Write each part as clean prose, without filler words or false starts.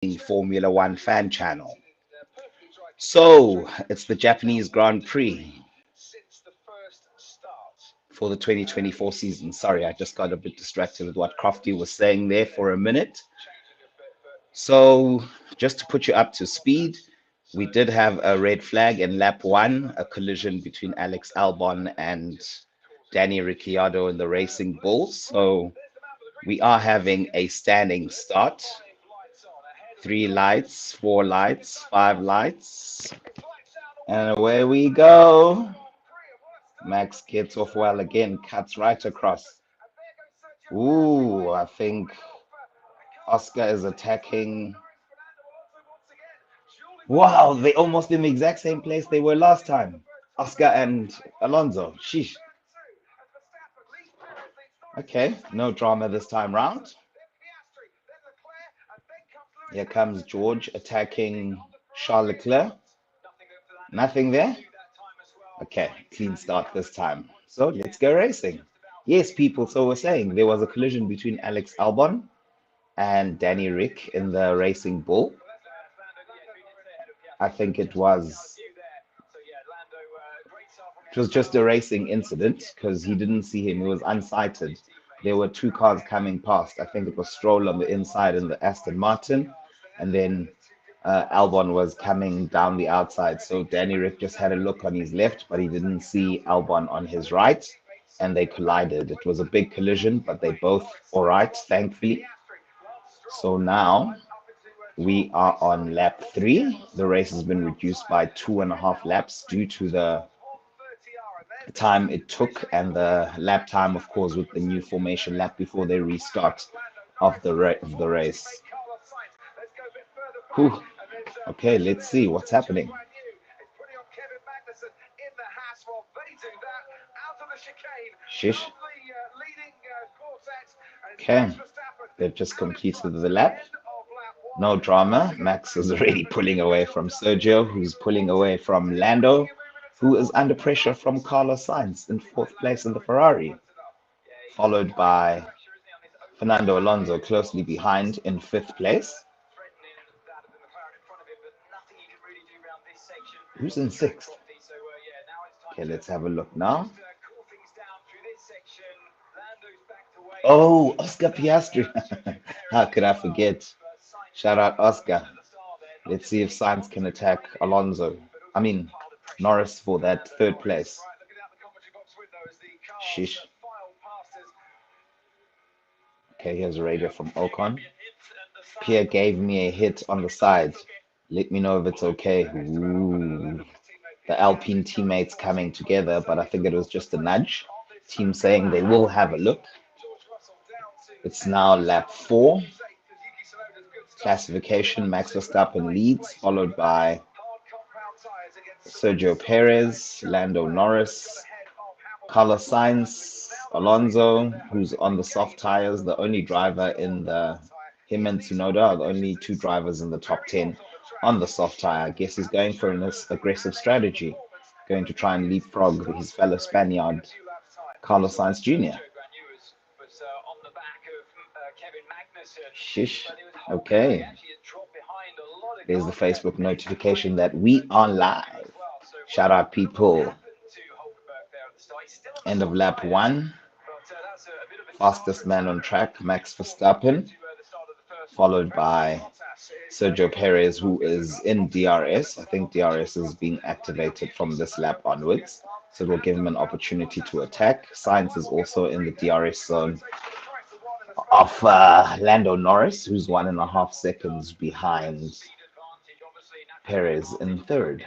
the Formula One fan channel. So it's the Japanese Grand Prix for the 2024 season. Sorry, I just got a bit distracted with what Crofty was saying there for a minute. So just to put you up to speed, we did have a red flag in lap one, a collision between Alex Albon and Danny Ricciardo in the Racing Bulls. So we are having a standing start. 3 lights, 4 lights, 5 lights. And away we go. Max gets off well again, cuts right across. Ooh, I think Oscar is attacking. Wow, they almost in the exact same place they were last time. Oscar and Alonso. Sheesh. Okay, no drama this time round. Here comes George attacking Charles Leclerc. Nothing there. Okay, clean start this time. So let's go racing. Yes, people, so we're saying there was a collision between Alex Albon and Danny Rick in the Racing Bull. I think it was just a racing incident because he didn't see him. He was unsighted. There were two cars coming past. I think it was Stroll on the inside in the Aston Martin, and then Albon was coming down the outside. So Danny Rick just had a look on his left, but he didn't see Albon on his right, and they collided. It was a big collision, but they both all right, thankfully. So now we are on lap three. The race has been reduced by 2.5 laps due to the time it took and the lap time, of course, with the new formation lap before they restart of the race. Whew. Okay, let's see what's happening. Shish. Okay, they've just completed the lap. No drama. Max is already pulling away from Sergio, who's pulling away from Lando, who is under pressure from Carlos Sainz in fourth place in the Ferrari, followed by Fernando Alonso closely behind in fifth place. Who's in sixth? Okay, let's have a look now. Oh, Oscar Piastri. How could I forget? Shout out Oscar. Let's see if Sainz can attack Alonso. I mean, Norris for that third place. Shish. Okay, here's a radio from Ocon. Pierre gave me a hit on the side. Let me know if it's okay. Ooh. The Alpine teammates coming together, but I think it was just a nudge. Team saying they will have a look. It's now lap four. Classification, Max Verstappen leads, followed by Sergio Perez, Lando Norris, Carlos Sainz, Alonso, who's on the soft tires, the only driver in him and Tsunoda are the only two drivers in the top 10 on the soft tire. I guess he's going for an aggressive strategy, going to try and leapfrog his fellow Spaniard, Carlos Sainz Jr. Shish. Okay. There's the Facebook notification that we are live. Shout out, people. End of lap one. Fastest man on track, Max Verstappen, followed by Sergio Perez, who is in DRS. I think DRS is being activated from this lap onwards, so it will give him an opportunity to attack. Sainz is also in the DRS zone of Lando Norris, who's 1.5 seconds behind Perez in third.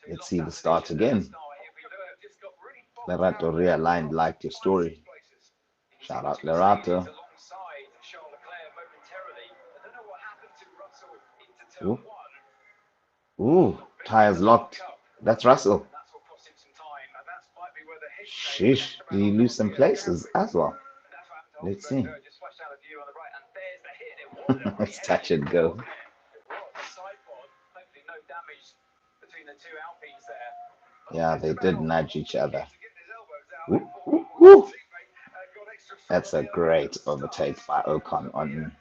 Let's see the start again. Lerato realigned, liked your story. Shout out Lerato. Ooh. Ooh, tires locked. That's Russell. Sheesh, did he lose some places as well? Let's see. Let's touch and go. Yeah, they did nudge each other. Ooh, ooh, ooh. That's a great overtake by Ocon on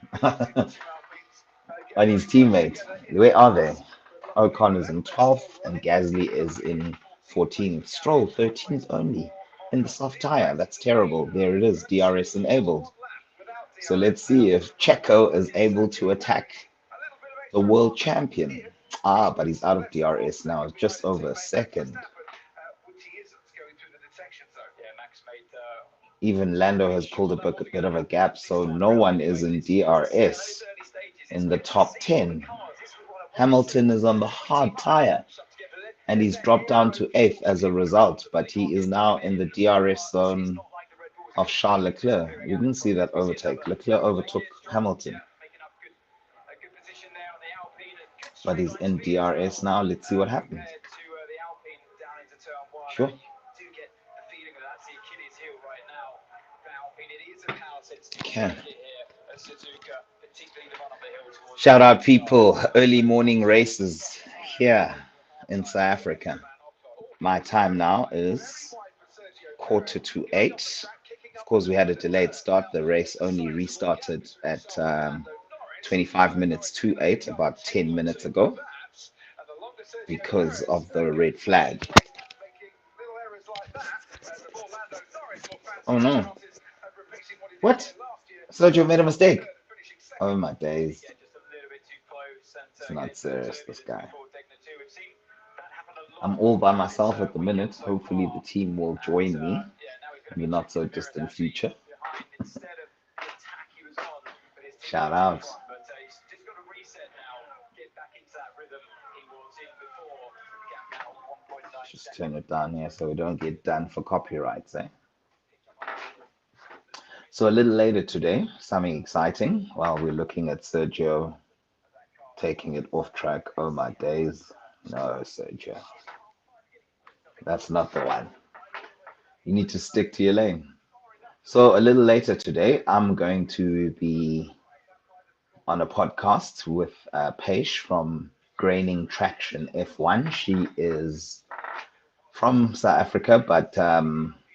And his teammates, where are they? Ocon is in 12th and Gasly is in 14th. Stroll 13th only in the soft tire. That's terrible. There it is, DRS enabled. So let's see if Checo is able to attack the world champion. Ah, but he's out of DRS now, just over a second. Even Lando has pulled a bit of a gap, so no one is in DRS in the top 10. Hamilton is on the hard tire and he's dropped down to 8th as a result, but he is now in the DRS zone of Charles Leclerc. You didn't see that overtake. Leclerc overtook Hamilton, but he's in DRS now. Let's see what happens. Sure. Okay. Shout out people, early morning races here in South Africa. My time now is 7:45. Of course, we had a delayed start. The race only restarted at 25 minutes to 8, about 10 minutes ago, because of the red flag. Oh no. What? Sergio made a mistake. Oh my days. It's not serious, this guy. I'm all by myself at the minute. Hopefully the team will join me in the not so distant future. Shout out. Just turn it down here so we don't get done for copyrights, eh? So a little later today, something exciting while we're looking at Sergio taking it off track. Oh my days. No, Sergio. That's not the one. You need to stick to your lane. So a little later today, I'm going to be on a podcast with Paish from Graining Traction F1. She is from South Africa, but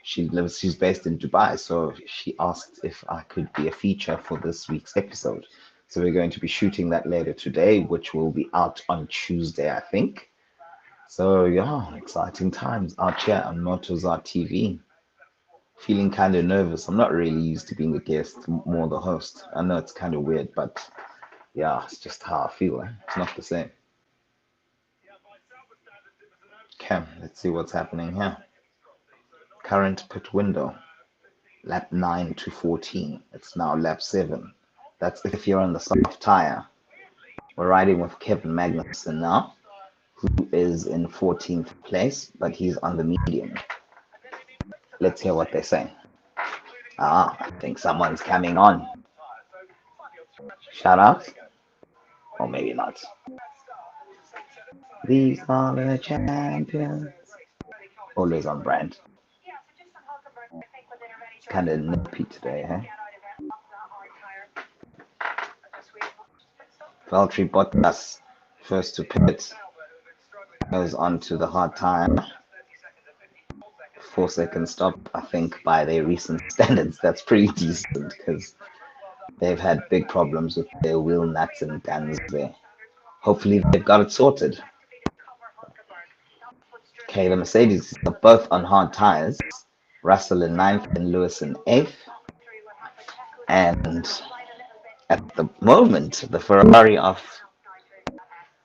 she's based in Dubai. So she asked if I could be a feature for this week's episode. So we're going to be shooting that later today, which will be out on Tuesday, I think. So yeah, exciting times out here on Motorzar TV. Feeling kind of nervous. I'm not really used to being a guest, more the host. I know it's kind of weird, but yeah, it's just how I feel. Eh? It's not the same. Okay, let's see what's happening here. Current pit window, lap 9 to 14. It's now lap 7. That's if you're on the soft tire. We're riding with Kevin Magnussen now, who is in 14th place, but he's on the medium. Let's hear what they say. Ah, I think someone's coming on. Shout out. Or maybe not. These are the champions. Always on brand. Kind of nippy today, huh? Valtteri Bottas, first to pit, goes on to the hard tire. 4-second stop, I think, by their recent standards. That's pretty decent because they've had big problems with their wheel nuts and guns there. Hopefully, they've got it sorted. Okay, the Mercedes are both on hard tires. Russell in 9th and Lewis in 8th. And at the moment, the Ferrari of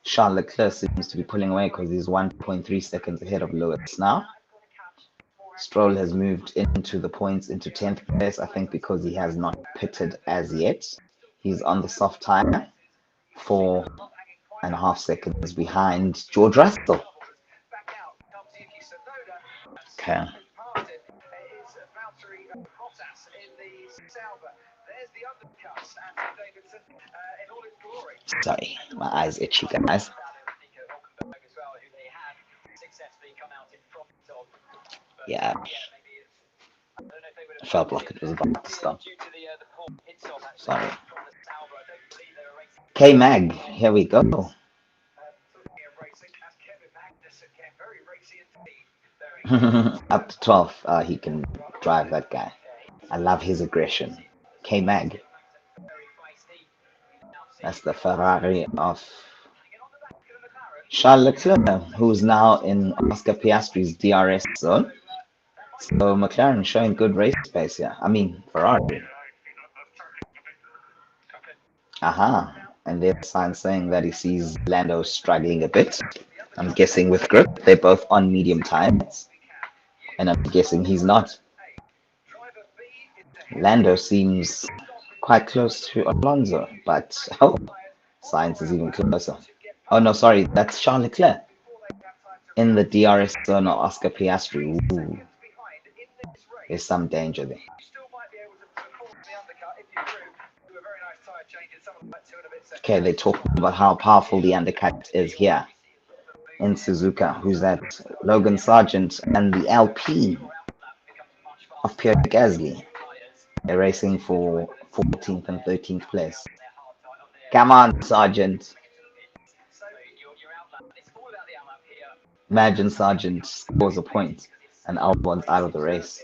Charles Leclerc seems to be pulling away because he's 1.3 seconds ahead of Lewis now. Stroll has moved into the points into 10th place, I think because he has not pitted as yet. He's on the soft tire, 4.5 seconds behind George Russell. Okay. Sorry, my eyes itchy, guys. Yeah, I felt like it was about to stop. Sorry. K-Mag, here we go. Up to 12, he can drive that guy. I love his aggression. K-Mag. That's the Ferrari of Charles Leclerc, who's now in Oscar Piastri's DRS zone. So McLaren showing good race pace here. I mean, Ferrari. Aha. And there's signs saying that he sees Lando struggling a bit. I'm guessing with grip. They're both on medium tires. And I'm guessing he's not. Lando seems quite close to Alonso, but oh, Sainz is even closer. Oh no, sorry, that's Charles Leclerc in the DRS zone of Oscar Piastri. Ooh, there's some danger there. Okay, they're talking about how powerful the undercut is here in Suzuka. Who's that? Logan Sargent and the LP of Pierre Gasly. They're racing for 14th and 13th place. Come on, Sargent. Imagine Sargent scores a point and Albon's out of the race.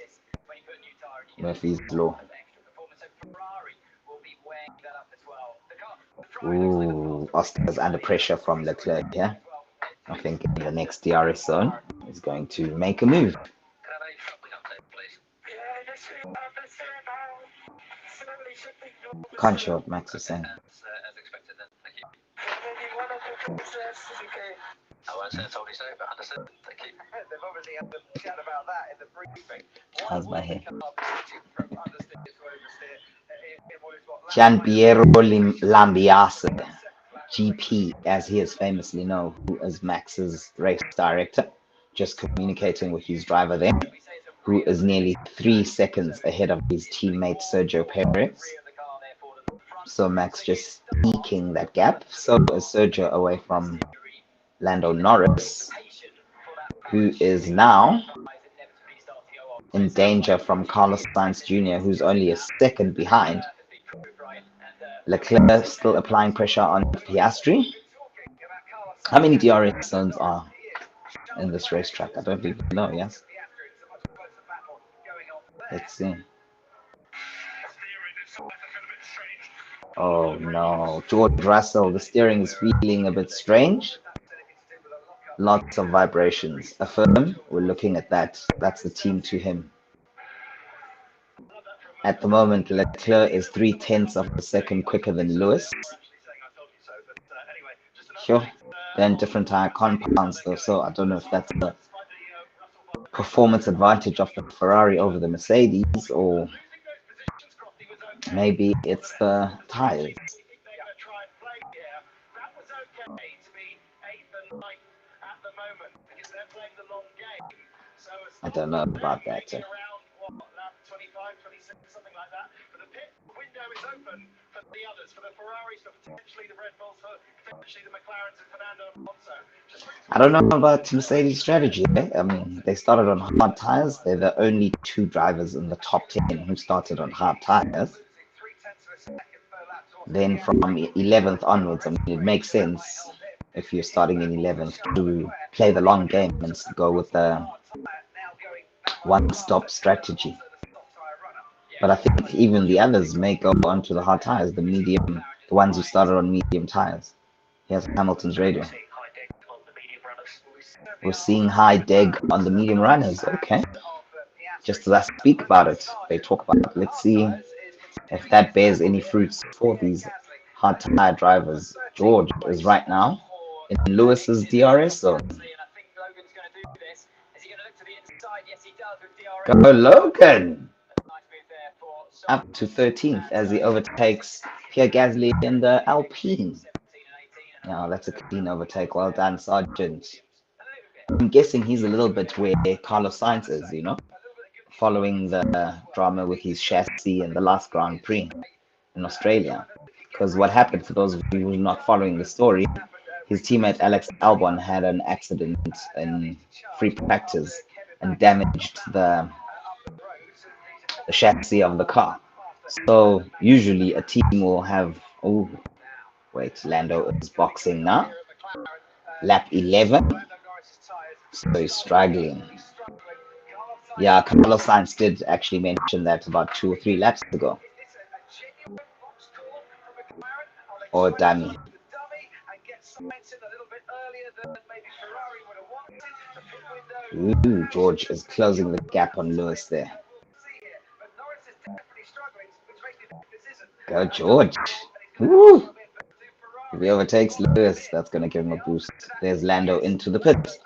Murphy's Law. Ooh, Oscar's under pressure from Leclerc here. I think in the next DRS zone is going to make a move. Can't show what Max is saying. How's my hair? Gianpiero Lambiase, GP, as he is famously known, who is Max's race director, just communicating with his driver there, who is nearly 3 seconds ahead of his teammate Sergio Perez. So Max just eking that gap. So is Sergio away from Lando Norris, who is now in danger from Carlos Sainz Jr., who's only a second behind. Leclerc still applying pressure on Piastri. How many DRS zones are in this racetrack? I don't even know, yes? Let's see. Oh no, George Russell, the steering is feeling a bit strange. Lots of vibrations. Affirm, we're looking at that. That's the team to him. At the moment, Leclerc is 3/10 of a second quicker than Lewis. Sure. Then different tire compounds though, so I don't know if that's the performance advantage of the Ferrari over the Mercedes, or maybe it's the tires. I don't know about that. I don't know about Mercedes' strategy. I mean, they started on hard tires. They're the only 2 drivers in the top 10 who started on hard tires. Then from 11th onwards, I mean, it makes sense if you're starting in 11th to play the long game and go with the one-stop strategy. But I think even the others may go onto the hard tires, the ones who started on medium tires. Here's Hamilton's radio. We're seeing high deg on the medium runners. Okay. Just as I speak about it, they talk about it. Let's see if that bears any fruits for these hard tire drivers. George is right now in Lewis's DRS zone. Go Logan! Up to 13th as he overtakes Pierre Gasly in the Alpine. Now that's a clean overtake. Well done, Sargent. I'm guessing he's a little bit where Carlos Sainz is, you know, following the drama with his chassis in the last Grand Prix in Australia. Because what happened, for those of you who are not following the story, his teammate Alex Albon had an accident in free practice and damaged the chassis of the car. So usually a team will have, oh, wait, Lando is boxing now. Lap 11. So he's struggling. Yeah, Carlos Sainz did actually mention that about 2 or 3 laps ago. or a dummy. Ooh, George is closing the gap on Lewis there. Go George. Ooh. If he overtakes Lewis, that's going to give him a boost. There's Lando into the pit.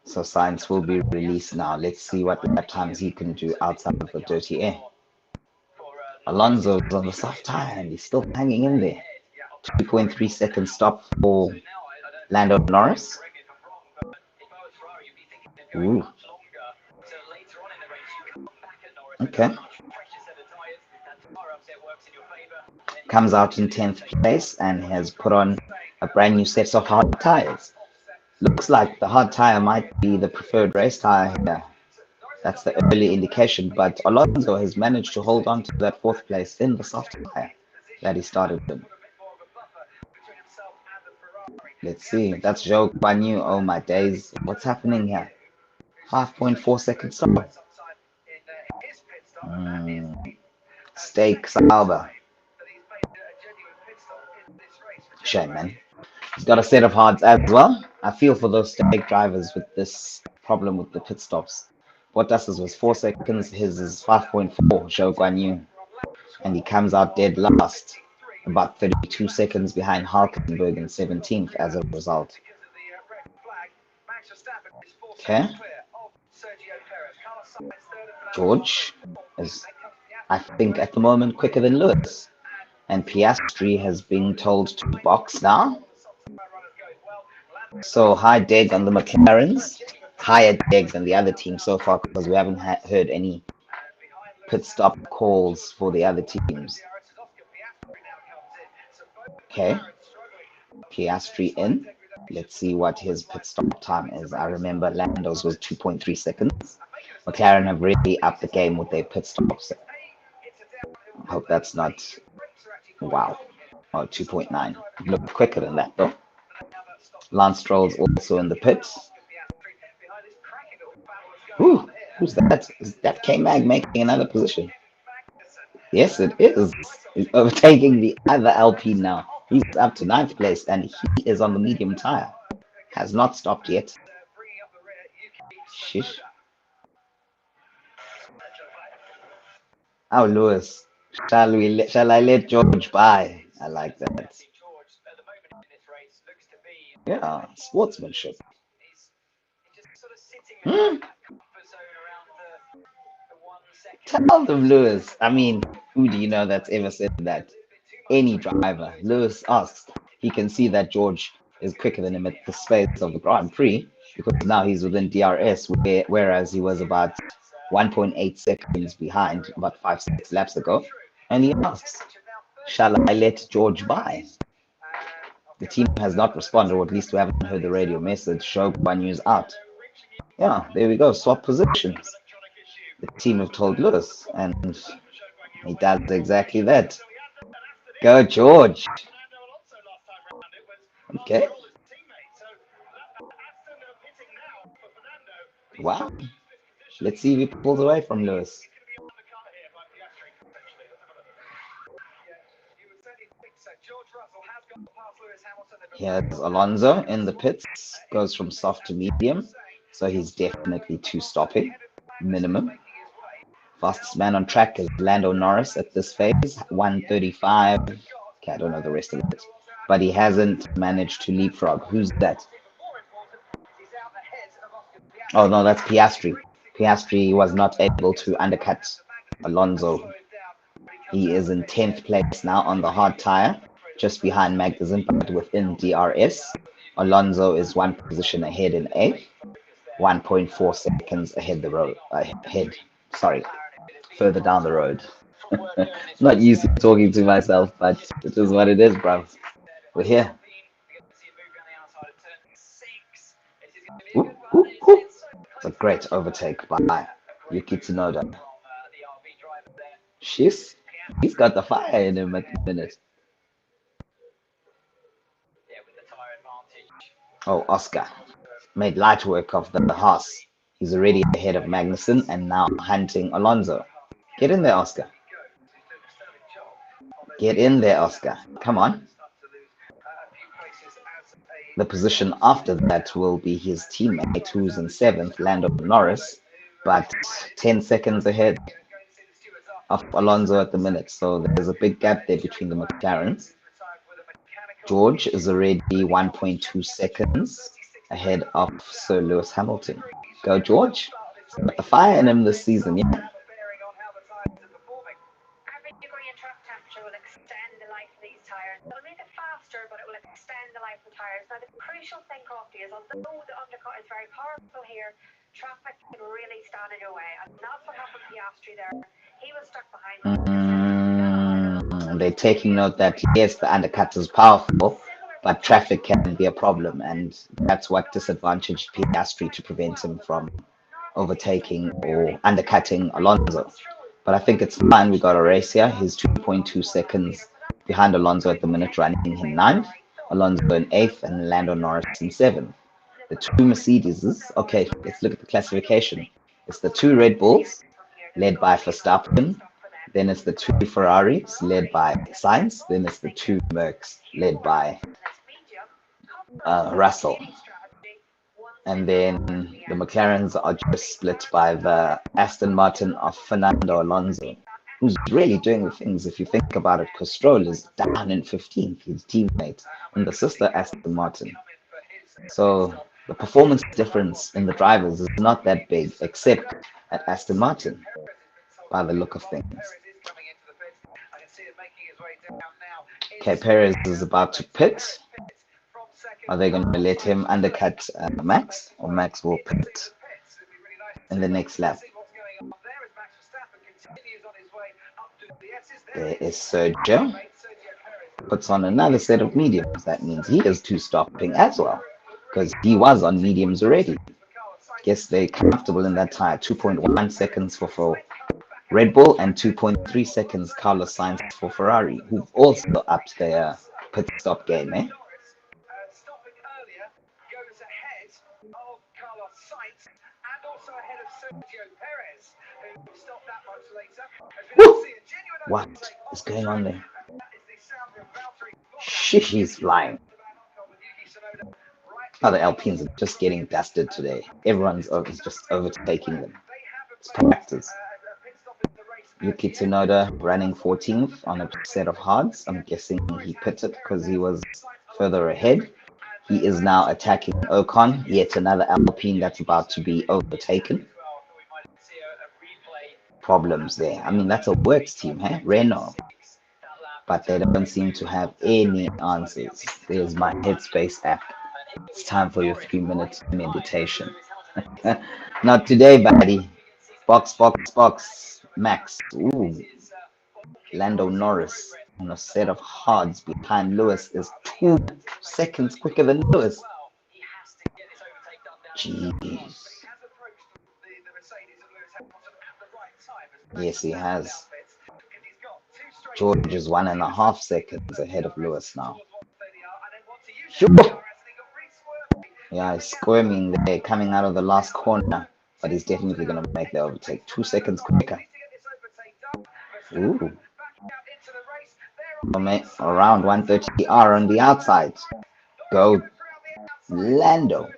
So Sainz will be released now. Let's see what lap times he can do outside of the dirty air. Alonso's on the soft tire and he's still hanging in there. 2.3 second stop for Lando Norris. Ooh. Okay. Comes out in 10th place and has put on a brand new set of hard tires. Looks like the hard tire might be the preferred race tire here. That's the early indication, but Alonso has managed to hold on to that 4th place in the soft tire that he started with. Let's see, that's Zhou Guan Yu. Oh my days, what's happening here? 5.4 seconds stop. Steak Sauber. Shame, man. He's got a set of hards as well. I feel for those steak drivers with this problem with the pit stops. Bottas's was 4 seconds, his is 5.4, Zhou Guan Yu. And he comes out dead last, about 32 seconds behind Hulkenberg in 17th as a result. Okay. George is, I think, at the moment quicker than Lewis. And Piastri has been told to box now. So high deg on the McLarens. Higher deg than the other team so far because we haven't heard any pit stop calls for the other teams. Okay. Piastri in. Let's see what his pit stop time is. I remember Lando's was 2.3 seconds. McLaren have really upped the game with their pit stops. I hope that's not... Wow. Oh, 2.9. Looked quicker than that, though. Lance Stroll's also in the pits. Ooh, who's that? Is that K-Mag making another position? Yes, it is. He's overtaking the other LP now. He's up to 9th place and he is on the medium tire. Has not stopped yet. Shish. Oh, Lewis. Shall I let George by? I like that. Yeah, sportsmanship. Tell them, Lewis. I mean, who do you know that's ever said that? Any driver. Lewis asks. He can see that George is quicker than him at the space of the Grand Prix because now he's within DRS, whereas he was about 1.8 seconds behind about 5-6 laps ago. And he asks, shall I let George by? The team has not responded, or at least we haven't heard the radio message. Zhou Guan Yu's out. Yeah, there we go. Swap positions. The team have told Lewis, and he does exactly that. Go, George. Okay. Wow. Let's see if he pulls away from Lewis. Here's Alonso in the pits. Goes from soft to medium. So he's definitely 2 stopping. Minimum. Fastest man on track is Lando Norris at this phase. 135. Okay, I don't know the rest of it. But he hasn't managed to leapfrog. Who's that? Oh, no, that's Piastri. Piastri was not able to undercut Alonso. He is in 10th place now on the hard tire, just behind Magnussen, but within DRS. Alonso is 1 position ahead in 8th, 1.4 seconds ahead further down the road. Not used to talking to myself, but it is what it is, bro. We're here. Ooh, ooh, ooh. It's a great overtake by Yuki Tsunoda. He's got the fire in him at the minute. Oh, Oscar made light work of the Haas. He's already ahead of Magnussen and now hunting Alonso. Get in there, Oscar. Get in there, Oscar. Come on. The position after that will be his teammate, who's in seventh, Lando Norris, but 10 seconds ahead of Alonso at the minute. So there's a big gap there between the McLarens. George is already 1.2 seconds ahead of Sir Lewis Hamilton. Go, George. He's got the fire in him this season, yeah. They're taking note that yes, the undercut is powerful, but traffic can be a problem, and that's what disadvantaged Piastri to prevent him from overtaking or undercutting Alonso. But I think it's fine. We got a race here. He's 2.2 seconds behind Alonso at the minute, running in ninth. Alonso in eighth, and Lando Norris in seventh. The two Mercedeses. Okay, let's look at the classification. It's the two Red Bulls, led by Verstappen. Then it's the two Ferraris, led by Sainz. Then it's the two Mercs, led by Russell. And then the McLarens are just split by the Aston Martin of Fernando Alonso, who's really doing the things if you think about it, because Stroll is down in 15th, his teammate, and the sister Aston Martin. So the performance difference in the drivers is not that big, except at Aston Martin, by the look of things. Okay, Perez is about to pit. Are they going to let him undercut Max, or Max will pit in the next lap? There is Sergio. Puts on another set of mediums. That means he is two stopping as well, because he was on mediums already. Guess they're comfortable in that tire. 2.1 seconds for Red Bull and 2.3 seconds Carlos Sainz for Ferrari, who've also upped their pit stop game, eh? Woo! What is going on there? She's flying. Other Alpines are just getting dusted today. Everyone's just overtaking them. It's practice. Yuki Tsunoda running 14th on a set of hards. I'm guessing he pitted because he was further ahead. He is now attacking Ocon, yet another Alpine that's about to be overtaken. Problems there. I mean, that's a works team, hey? Renault. But they don't seem to have any answers. There's my Headspace app. It's time for your 3-minute meditation. Not today, buddy. Box, box, box. Max. Ooh. Lando Norris on a set of hards behind Lewis is 2 seconds quicker than Lewis. Jeez. Yes, he has. George is 1.5 seconds ahead of Lewis now. Sure. Yeah, he's squirming there, coming out of the last corner, but he's definitely going to make the overtake. 2 seconds quicker. Ooh. Around 130R on the outside. Go, Lando.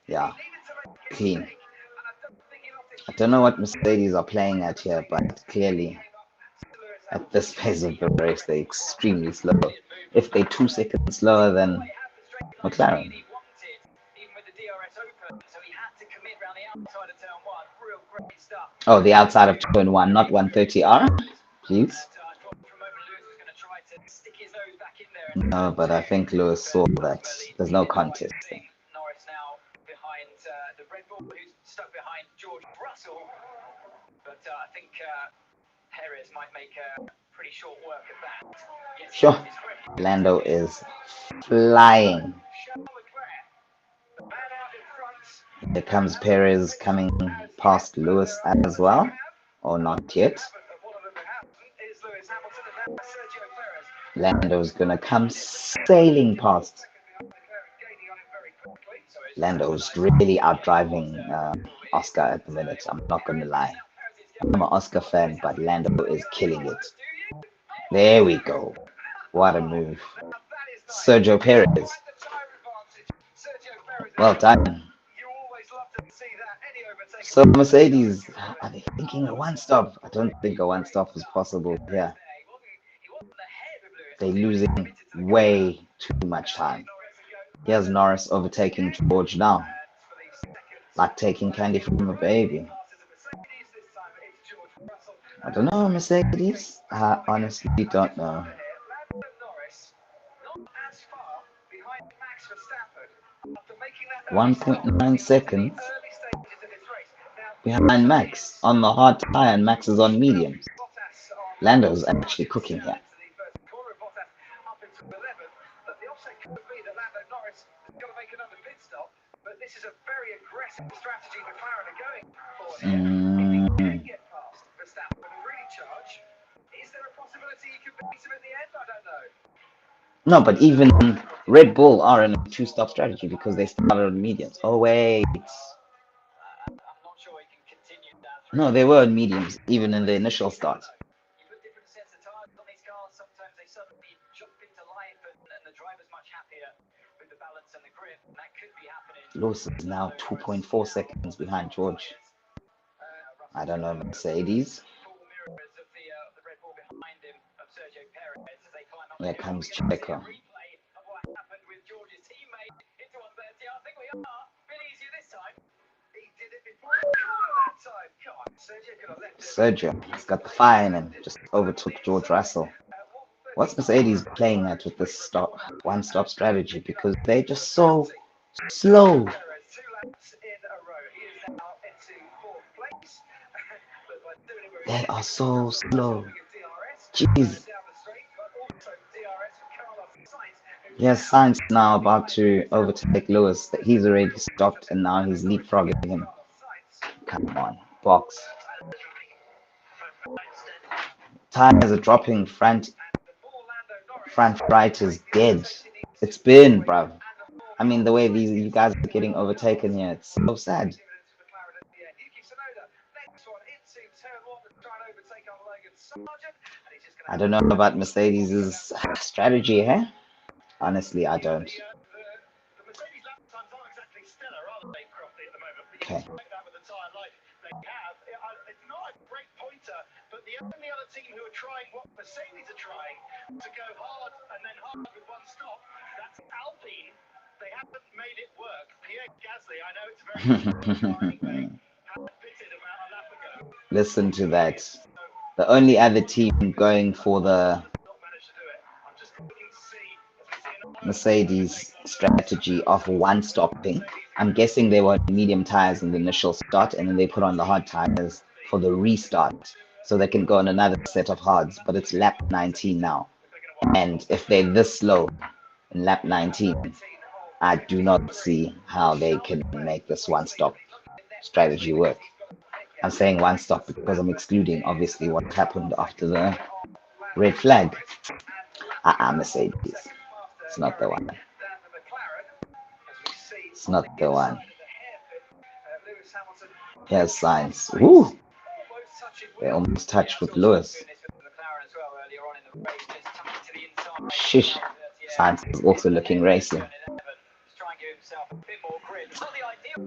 Yeah, clean. I don't know what Mercedes are playing at here, but clearly at this phase of the race, they're extremely slow. If they're 2 seconds slower than McLaren. Oh, the outside of turn 1, not 130R, please. No, but I think Lewis saw that. There's no contest there. Sure. Lando is flying. Here comes Perez coming past Lewis as well. Or not yet. Lando's gonna come sailing past. Lando's really outdriving Oscar at the minute. I'm not gonna lie. I'm an Oscar fan, but Lando is killing it. There we go. What a move. Sergio Perez. Well done. So Mercedes, are they thinking a one stop? I don't think a one stop is possible here. They're losing way too much time. Here's Norris overtaking George now, like taking candy from a baby. I don't know, Mercedes. I honestly don't know. 1.9 seconds behind Max on the hard tire, and Max is on mediums. Lando's actually cooking here. Mm. No, but even Red Bull are in a two-stop strategy because they started on mediums. Oh wait, no, they were on mediums even in the initial start. Lewis is now 2.4 seconds behind George. I don't know, Mercedes. Here comes Checo. Sergio has got the fire and just overtook George Russell. What's Mercedes playing at with this one-stop strategy? Because they're just so slow. They are so slow. Jeez. Yes, Sainz now about to overtake Lewis. He's already stopped and now he's leapfrogging him. Come on, box. Tires are dropping. Front right is dead. It's been, bruv. I mean, the way you guys are getting overtaken here, it's so sad. I don't know about Mercedes' strategy here. Honestly, I don't. Okay. Listen to that. The only other team going for the Mercedes strategy of one stopping. I'm guessing they were medium tires in the initial start and then they put on the hard tires for the restart so they can go on another set of hards. But it's lap 19 now. And if they're this slow in lap 19, I do not see how they can make this one stop strategy work. I'm saying one stop because I'm excluding obviously what happened after the red flag. Mercedes. It's not the one. It's not the one. Here's Sainz. Woo! They almost touched with Lewis. Shish. Sainz is also looking racy.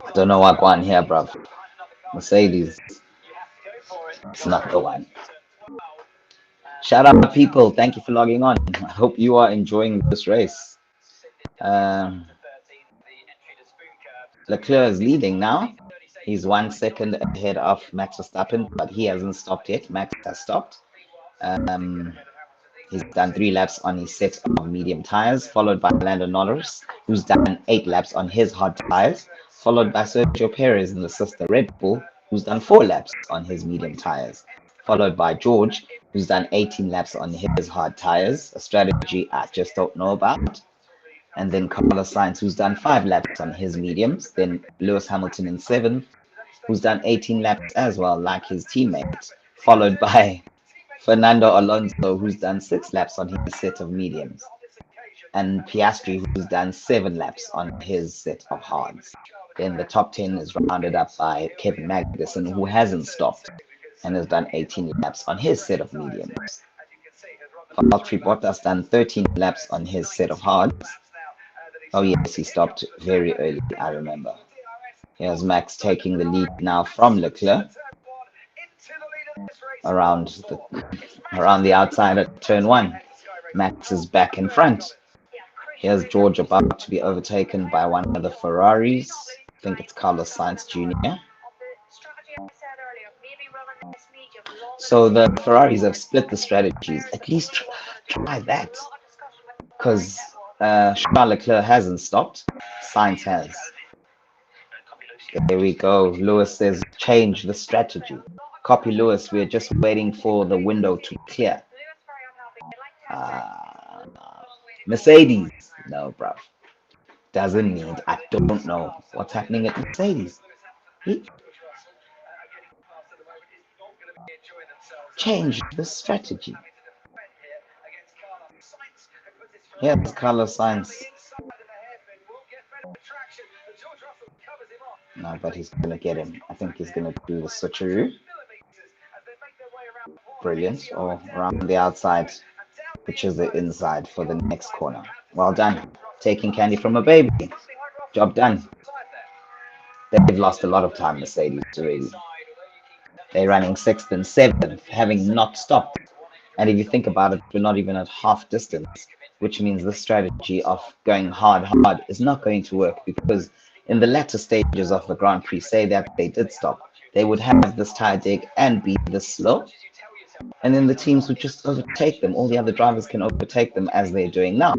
I don't know what going here, bruv. Mercedes. It's not the one. Shout out, people. Thank you for logging on. I hope you are enjoying this race. Leclerc is leading now. He's 1 second ahead of Max Verstappen, but he hasn't stopped yet. Max has stopped. He's done 3 laps on his set of medium tires, followed by Lando Norris, who's done 8 laps on his hard tires, followed by Sergio Perez in the sister Red Bull, who's done 4 laps on his medium tires, followed by George, who's done 18 laps on his hard tires, a strategy I just don't know about. And then Carlos Sainz, who's done 5 laps on his mediums. Then Lewis Hamilton in 7th, who's done 18 laps as well, like his teammate, followed by Fernando Alonso, who's done 6 laps on his set of mediums, and Piastri, who's done 7 laps on his set of hards. Then the top 10 is rounded up by Kevin Magnussen, who hasn't stopped. and has done 18 laps on his set of mediums. Valtteri Bottas done 13 laps on his set of hards. Oh yes, he stopped very early, I remember. Here's Max taking the lead now from Leclerc around the outside at turn 1. Max is back in front. Here's George about to be overtaken by one of the Ferraris. I think it's Carlos Sainz Jr. So the Ferraris have split the strategies. At least try that. Because Charles Leclerc hasn't stopped. Sainz has. There we go. Lewis says change the strategy. Copy Lewis. We're just waiting for the window to clear. Mercedes. No, bruv. Doesn't need. I don't know what's happening at Mercedes. Change the strategy. Here's Carlos Sainz. No, but he's going to get him. I think he's going to do the switcheroo. Brilliant. Or around the outside, which is the inside for the next corner. Well done. Taking candy from a baby. Job done. They've lost a lot of time, Mercedes, already. They're running 6th and 7th, having not stopped. And if you think about it, we're not even at half distance, which means the strategy of going hard is not going to work, because in the latter stages of the Grand Prix, say that they did stop, they would have this tire dig and be this slow, and then the teams would just overtake them. All the other drivers can overtake them as they're doing now.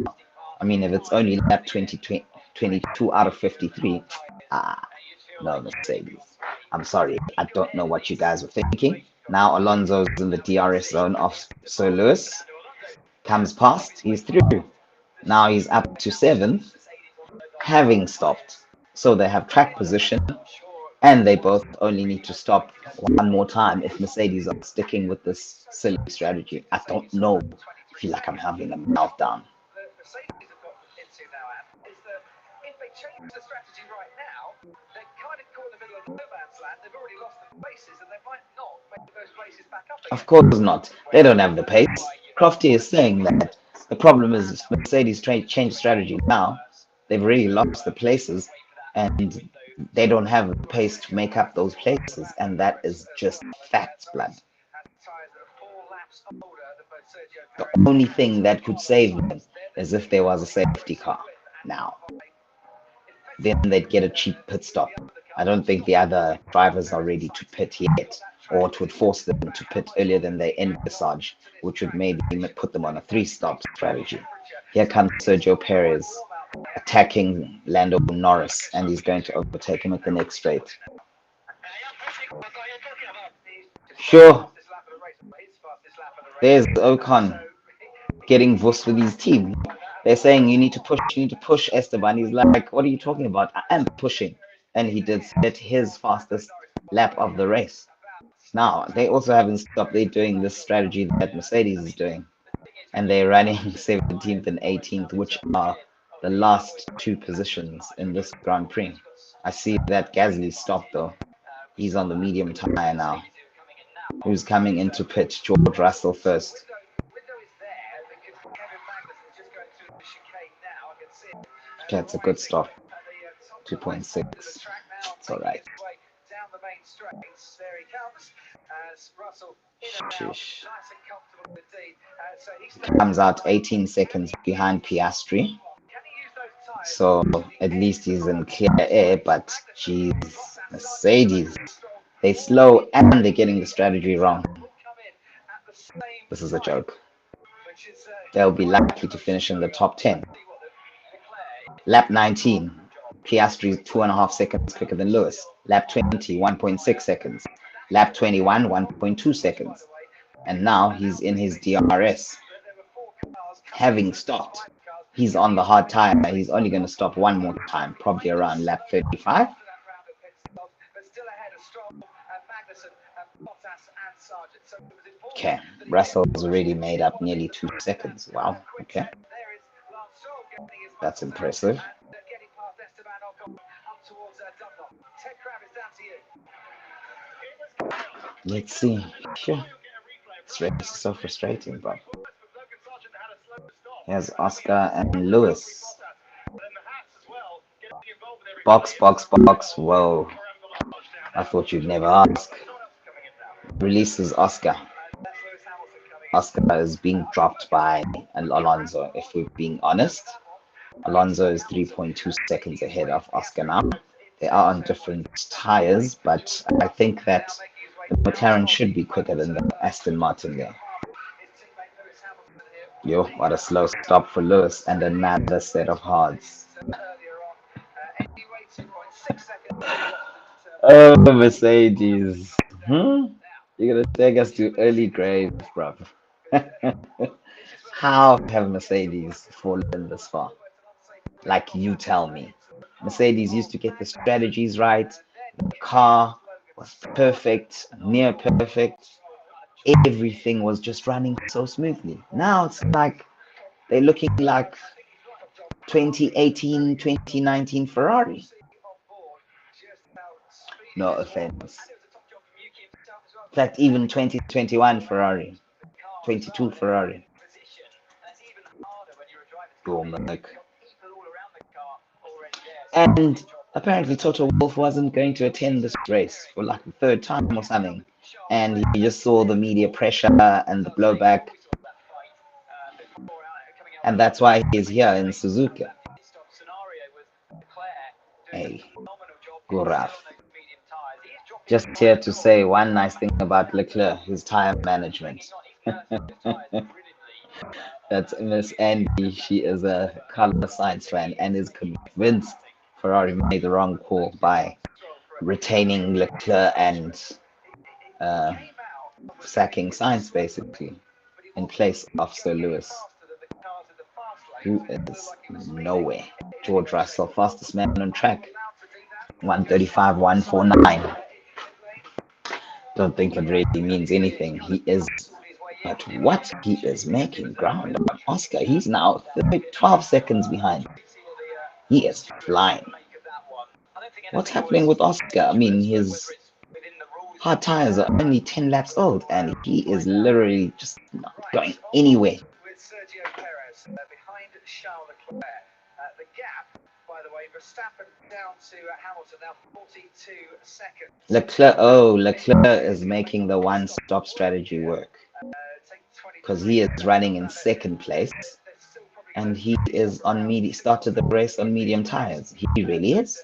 I mean, if it's only lap 22 out of 53, no, Mercedes. I'm sorry, I don't know what you guys were thinking. Now Alonso's in the DRS zone of Sir Lewis. Comes past, he's through. Now he's up to 7th, having stopped. So they have track position, and they both only need to stop one more time if Mercedes are sticking with this silly strategy. I don't know. I feel like I'm having a meltdown. Of course not. They don't have the pace. Crofty is saying that the problem is Mercedes change strategy now. They've already lost the places, and they don't have the pace to make up those places, and that is just facts, blood. The only thing that could save them is if there was a safety car now. Then they'd get a cheap pit stop. I don't think the other drivers are ready to pit yet, or it would force them to pit earlier than they envisage, which would maybe put them on a 3-stop strategy. Here comes Sergio Perez attacking Lando Norris, and he's going to overtake him at the next straight. Sure. There's Ocon getting Vos with his team. They're saying you need to push Esteban. He's like, what are you talking about? I am pushing. And he did set his fastest lap of the race. Now, they also haven't stopped. They're doing this strategy that Mercedes is doing. And they're running 17th and 18th, which are the last 2 positions in this Grand Prix. I see that Gasly stopped, though. He's on the medium tire now. Who's coming into pit? George Russell first. Okay, it's a good stop. 2.6. It's all right. Sheesh. Comes out 18 seconds behind Piastri. So at least he's in clear air, but geez, Mercedes. They slow and they're getting the strategy wrong. This is a joke. They'll be likely to finish in the top 10. Lap 19, Piastri 2.5 seconds quicker than Lewis. Lap 20, 1.6 seconds. Lap 21, 1.2 seconds. And now he's in his DRS. Having stopped, he's on the hard tire. He's only going to stop one more time, probably around lap 35. Okay, Russell's already made up nearly 2 seconds. Wow, okay. That's impressive. Let's see. Sure. This race is so frustrating, bro. Here's Oscar and Lewis. Box, box, box. Whoa. I thought you'd never ask. Releases Oscar. Oscar is being dropped by Alonso, if we're being honest. Alonso is 3.2 seconds ahead of Oscar now. They are on different tires, but I think that the McLaren should be quicker than the Aston Martin there. Yo, what a slow stop for Lewis and another set of hards. Oh, Mercedes. You're gonna take us to early grave, bruv. How have Mercedes fallen this far? Like you tell me. Mercedes used to get the strategies right. The car was perfect, near perfect. Everything was just running so smoothly. Now it's like they're looking like 2018, 2019 Ferrari. No offense. In fact, even 2021 Ferrari, 22 Ferrari. Boom, like. And apparently Toto Wolff wasn't going to attend this race for like the third time or something. And he just saw the media pressure and the blowback. And that's why he is here in Suzuka. Hey, Guraf. Just here to say one nice thing about Leclerc, his tire management. That's Miss Andy. She is a color science fan and is convinced Ferrari made the wrong call by retaining Leclerc and uh, sacking Sainz basically in place of Sir Lewis, who is nowhere. George Russell, fastest man on track, 135, 149. Don't think it really means anything. He is, but what he is making ground on Oscar, he's now 12 seconds behind. He is flying. What's happening with Oscar? I mean, his hard tires are only 10 laps old, and he is literally just not going anywhere. Leclerc is making the one-stop strategy work because he is running in second place, and he is on started the race on medium tires. He really is.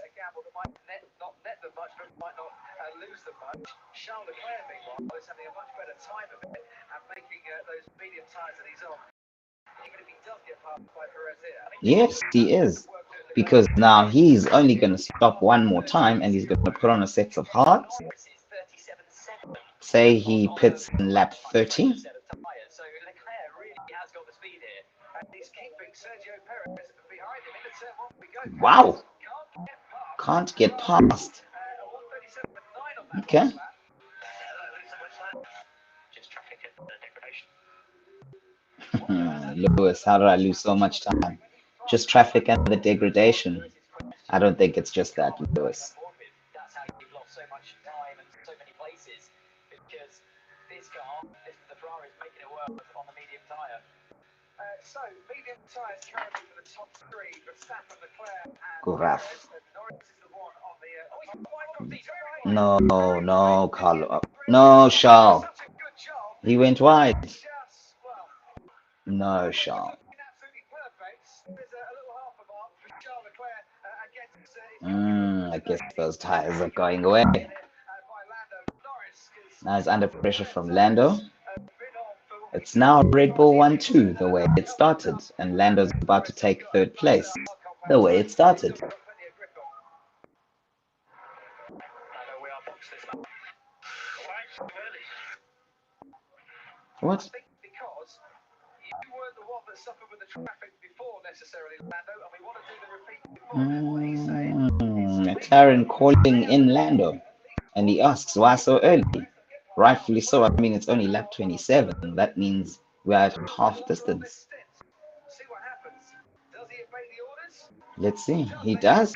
Yes, he is. Because now he's only going to stop one more time and he's going to put on a set of hards. Say he pits in lap 30. Wow. Can't get past. Okay. Lewis, how did I lose so much time? Just traffic and the degradation. I don't think it's just that, Lewis. Guraf. No, no, Carlo. No, Charles. He went wide. No, Charles. I guess those tires are going away. Now it's under pressure from Lando. It's now Red Bull 1-2 the way it started, and Lando's about to take third place the way it started. What? McLaren calling in Lando, and he asks why so early. Rightfully so. I mean, it's only lap 27. That means we're at half distance. Let's see. He does.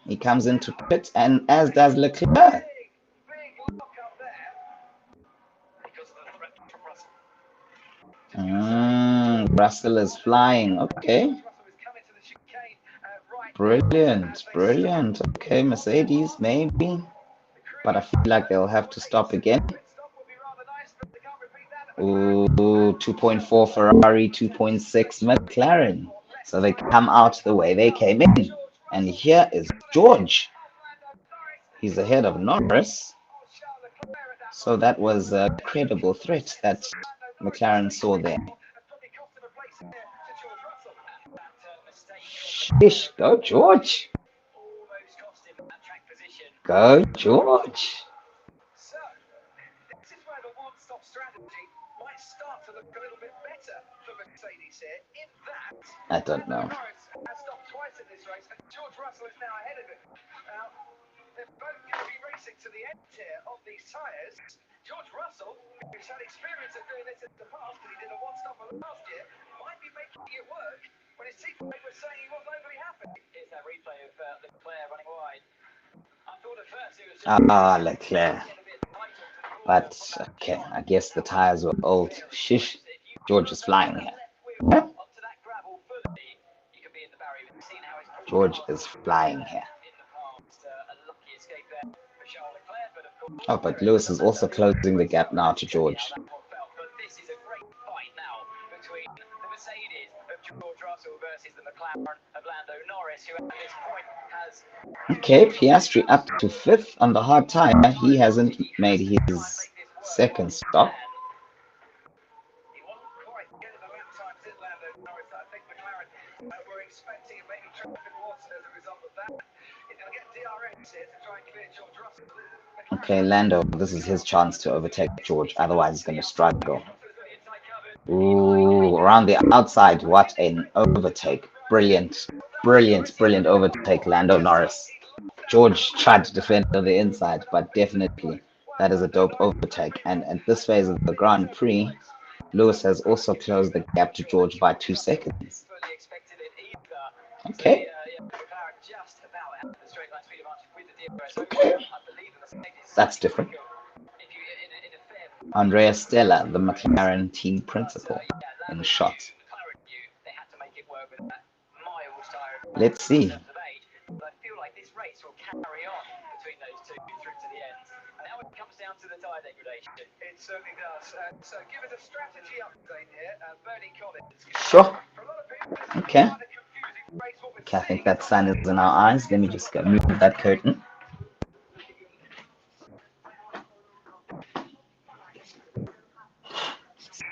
He comes into pit, and as does Leclerc. Russell is flying. Okay. Brilliant. Brilliant. Okay, Mercedes, maybe. But I feel like they'll have to stop again. Ooh, 2.4 Ferrari, 2.6 McLaren. So they come out the way they came in. And here is George. He's ahead of Norris. So that was a credible threat that McLaren saw there. Shish, go George. Go George. I don't know. Ah, Leclerc. But okay, I guess the tires were old. Shish, George is flying here. George is flying here. Oh, but Lewis is also closing the gap now to George. Okay, Piastri up to 5th on the hard tire. He hasn't made his second stop. Okay, Lando, this is his chance to overtake George. Otherwise, he's going to struggle. Ooh, around the outside. What an overtake. Brilliant, brilliant, brilliant overtake, Lando Norris. George tried to defend on the inside, but definitely that is a dope overtake. And at this phase of the Grand Prix, Lewis has also closed the gap to George by 2 seconds. Okay. Okay. That's different. Andrea Stella, the McLaren team principal, in the shot. Let's see. Sure. Okay. Okay, I think that sun is in our eyes. Let me just go move that curtain.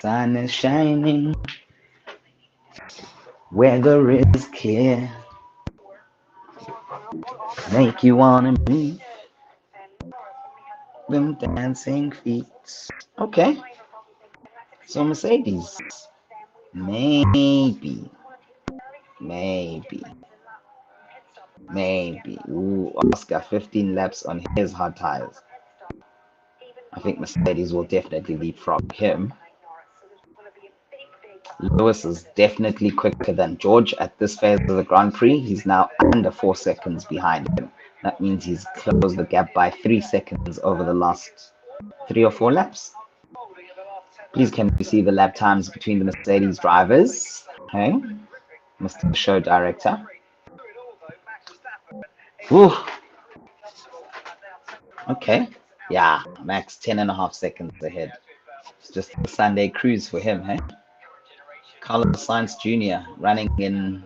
Sun is shining. Weather is clear. Make you wanna move them dancing feet. Okay. So Mercedes. Maybe. Ooh, Oscar 15 laps on his hard tires. I think Mercedes will definitely leapfrog him. Lewis is definitely quicker than George at this phase of the Grand Prix. He's now under 4 seconds behind him. That means he's closed the gap by 3 seconds over the last 3 or 4 laps. Please can we see the lap times between the Mercedes drivers? Okay, Mr. Show Director. Whew. Okay, yeah, Max 10.5 seconds ahead. It's just a Sunday cruise for him, hey? Carlos Sainz Jr. running in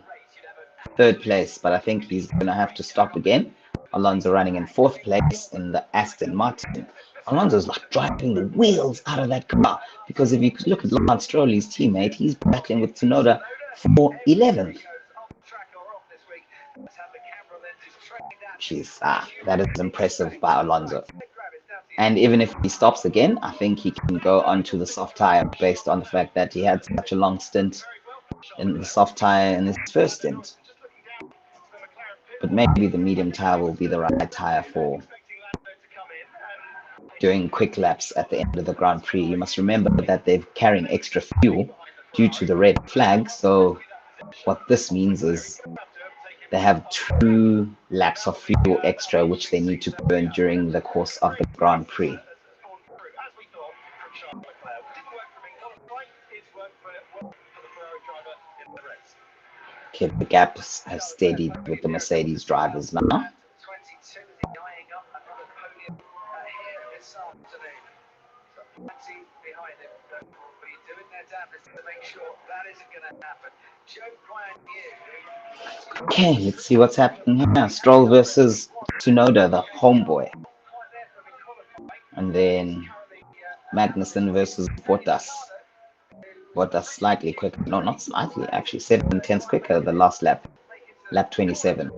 3rd place, but I think he's going to have to stop again. Alonso running in 4th place in the Aston Martin. Alonso's like driving the wheels out of that car, because if you look at Lance Stroll, his teammate, he's battling with Tsunoda for 11th. Jeez, that is impressive by Alonso. And even if he stops again, I think he can go onto the soft tire based on the fact that he had such a long stint in the soft tire in his first stint. But maybe the medium tire will be the right tire for doing quick laps at the end of the Grand Prix. You must remember that they're carrying extra fuel due to the red flag. So what this means is they have 2 laps of fuel extra which they need to burn during the course of the Grand Prix. Okay, the gaps have steadied with the Mercedes drivers now. Okay, let's see what's happening here. Stroll versus Tsunoda, the homeboy. And then Magnussen versus Bottas. Bottas slightly quicker. No, not slightly, actually. 7/10 quicker the last lap. Lap 27.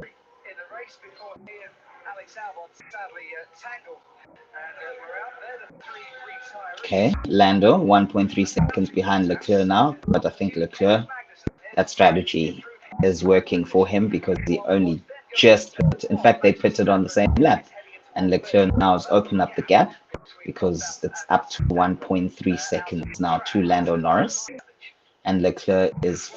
Okay, Lando 1.3 seconds behind Leclerc now, but I think Leclerc, that strategy is working for him because he only just pit. In fact, they pitted on the same lap, and Leclerc now has opened up the gap because it's up to 1.3 seconds now to Lando Norris, and Leclerc is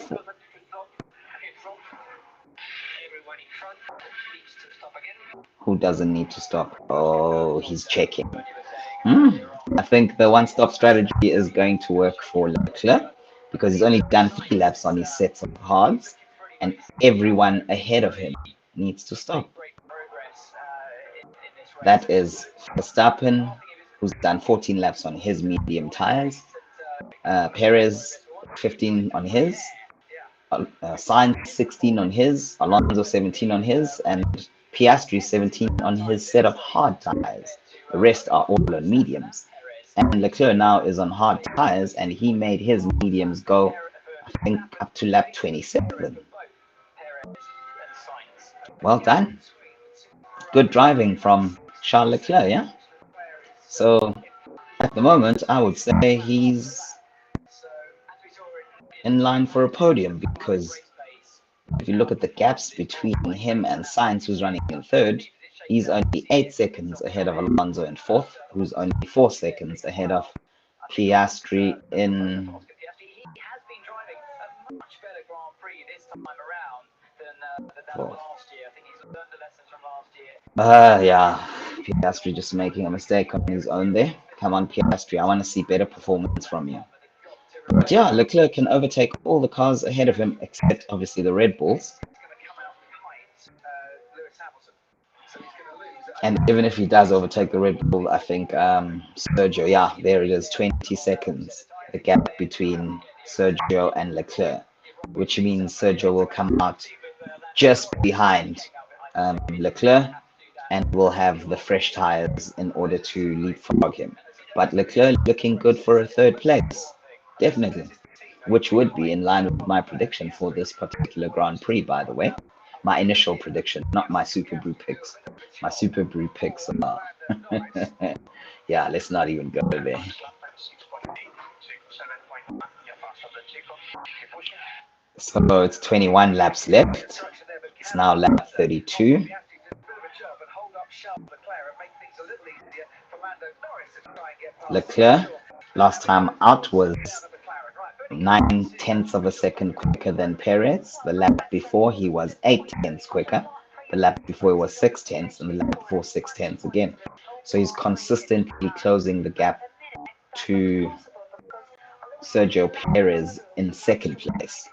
who doesn't need to stop. Oh, he's checking. I think the one-stop strategy is going to work for Leclerc because he's only done 3 laps on his sets of hards, and everyone ahead of him needs to stop. That is Verstappen, who's done 14 laps on his medium tires, Perez 15 on his, Sainz 16 on his, Alonso 17 on his, and Piastri 17 on his set of hard tires. The rest are all on mediums. And Leclerc now is on hard tires, and he made his mediums go, I think, up to lap 27. Well done. Good driving from Charles Leclerc, yeah? So at the moment, I would say he's in line for a podium because if you look at the gaps between him and Sainz, who's running in third, he's only 8 seconds ahead of Alonso in fourth, who's only 4 seconds ahead of Piastri in. Fourth. Yeah, Piastri just making a mistake on his own there. Come on, Piastri, I want to see better performance from you. But yeah, Leclerc can overtake all the cars ahead of him, except obviously the Red Bulls. And even if he does overtake the Red Bull, I think Sergio, yeah, there it is, 20 seconds, the gap between Sergio and Leclerc, which means Sergio will come out just behind Leclerc and will have the fresh tires in order to leapfrog him. But Leclerc looking good for a third place, definitely, which would be in line with my prediction for this particular Grand Prix, by the way. My initial prediction, not my Super Brew picks. My Super Brew picks are... yeah, let's not even go there. So it's 21 laps left. It's now lap 32. Leclerc, last time out, was 9/10 of a second quicker than Perez. The lap before he was 8/10 quicker. The lap before he was 6/10, and the lap before 6/10 again. So he's consistently closing the gap to Sergio Perez in second place.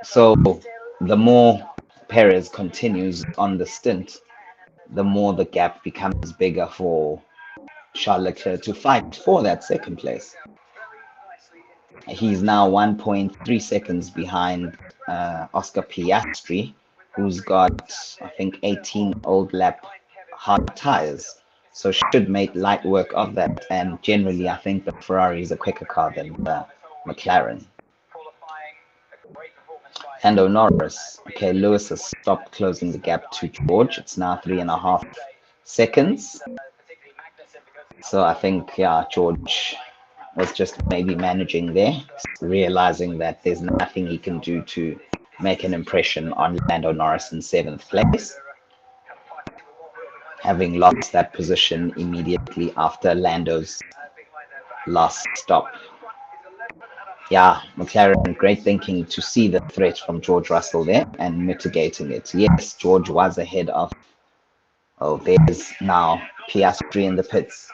So the more Perez continues on the stint, the more the gap becomes bigger for Charles Leclerc to fight for that second place. He's now 1.3 seconds behind Oscar Piastri, who's got, I think, 18 old lap hard tires. So should make light work of that. And generally, I think the Ferrari is a quicker car than the McLaren. Lando Norris. Okay, Lewis has stopped closing the gap to George. It's now 3.5 seconds. So I think, yeah, George was just maybe managing there, realizing that there's nothing he can do to make an impression on Lando Norris in 7th place, having lost that position immediately after Lando's last stop. Yeah, McLaren, great thinking to see the threat from George Russell there and mitigating it. Yes, George was ahead of, oh, there's now Piastri in the pits.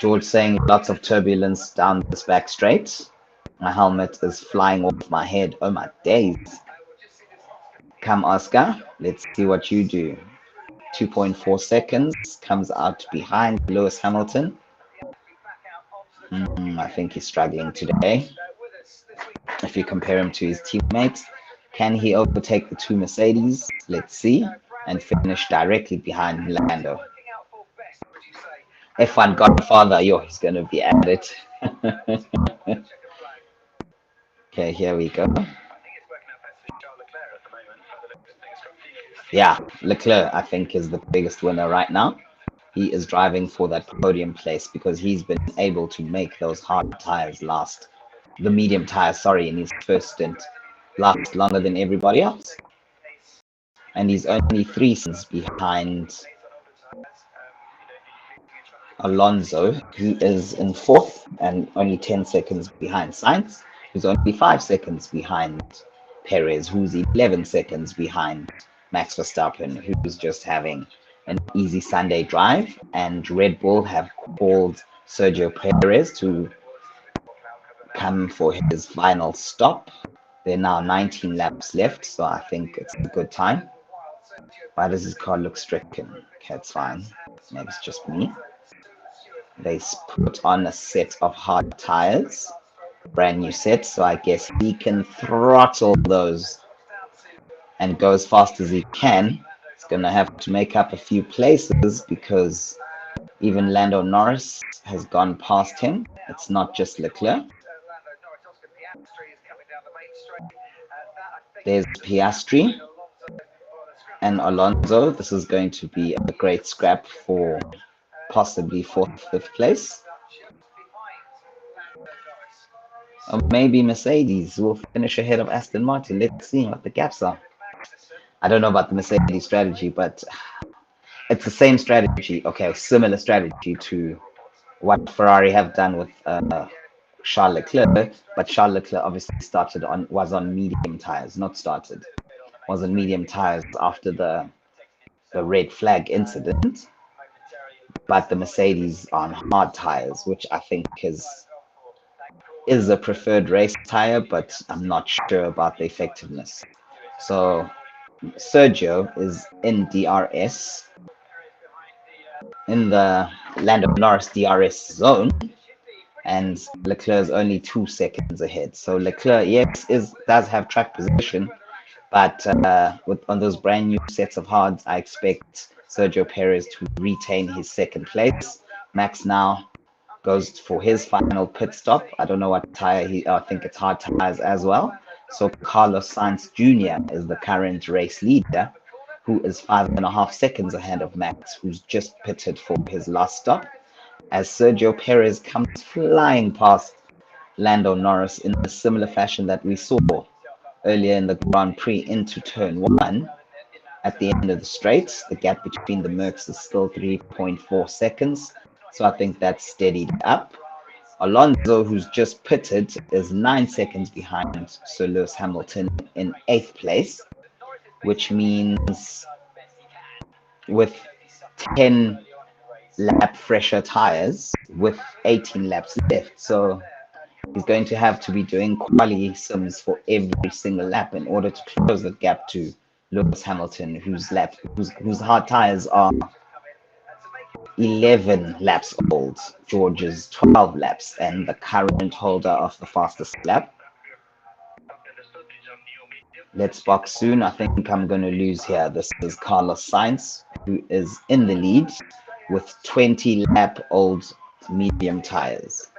George saying lots of turbulence down this back straight. My helmet is flying off my head. Oh my days. Come, Oscar. Let's see what you do. 2.4 seconds. Comes out behind Lewis Hamilton. I think he's struggling today. If you compare him to his teammates, can he overtake the two Mercedes? Let's see. And finish directly behind Lando. F1 Godfather, yo, he's going to be at it. Okay, here we go. Yeah, Leclerc, I think, is the biggest winner right now. He is driving for that podium place because he's been able to make those hard tires last. The medium tires, sorry, in his first stint last longer than everybody else. And he's only 3 seconds behind Alonso, who is in 4th, and only 10 seconds behind Sainz, who's only 5 seconds behind Perez, who's 11 seconds behind Max Verstappen, who's just having an easy Sunday drive. And Red Bull have called Sergio Perez to come for his final stop. There are now 19 laps left, so I think it's a good time. Why does his car look stricken? Okay, it's fine. Maybe it's just me. They put on a set of hard tires, brand new set, so I guess he can throttle those and go as fast as he can. He's going to have to make up a few places because even Lando Norris has gone past him. It's not just Leclerc. There's Piastri and Alonso. This is going to be a great scrap for possibly 4th, 5th place. Or maybe Mercedes will finish ahead of Aston Martin. Let's see what the gaps are. I don't know about the Mercedes strategy, but it's the same strategy. Okay, similar strategy to what Ferrari have done with Charles Leclerc, but Charles Leclerc obviously was on medium tires, was on medium tires after the red flag incident, but the Mercedes on hard tires, which I think is a preferred race tire, but I'm not sure about the effectiveness. So Sergio is in DRS, in the Lando Norris DRS zone, and Leclerc is only 2 seconds ahead. So Leclerc, yes, does have track position, but on those brand new sets of hards, I expect Sergio Perez to retain his 2nd place. Max now goes for his final pit stop. I don't know what tire I think it's hard tires as well. So Carlos Sainz Jr. is the current race leader, who is 5.5 seconds ahead of Max, who's just pitted for his last stop, as Sergio Perez comes flying past Lando Norris in a similar fashion that we saw earlier in the Grand Prix into turn 1. At the end of the straight, the gap between the Mercs is still 3.4 seconds. So I think that's steadied up. Alonso, who's just pitted, is 9 seconds behind Sir Lewis Hamilton in 8th place, which means with 10 lap fresher tires with 18 laps left. So he's going to have to be doing quali sims for every single lap in order to close the gap to Lewis Hamilton, whose hard tires are 11 laps old. George's 12 laps, and the current holder of the fastest lap. Let's box soon. I think I'm going to lose here. This is Carlos Sainz, who is in the lead with 20 lap old medium tires.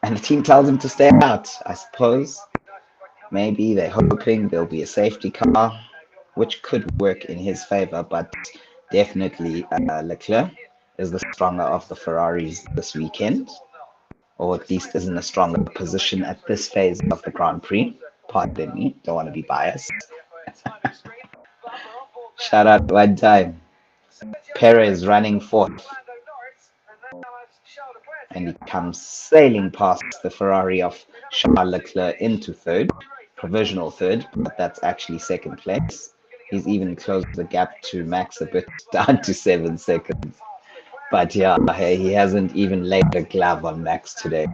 And the team tells him to stay out, I suppose. Maybe they're hoping there'll be a safety car, which could work in his favor, but definitely Leclerc is the stronger of the Ferraris this weekend, or at least is in a stronger position at this phase of the Grand Prix. Pardon me, don't want to be biased. Shout out one time. Perez running 4th. And he comes sailing past the Ferrari of Charles Leclerc into 3rd, provisional 3rd, but that's actually 2nd place. He's even closed the gap to Max a bit, down to 7 seconds. But yeah, hey, he hasn't even laid a glove on Max today.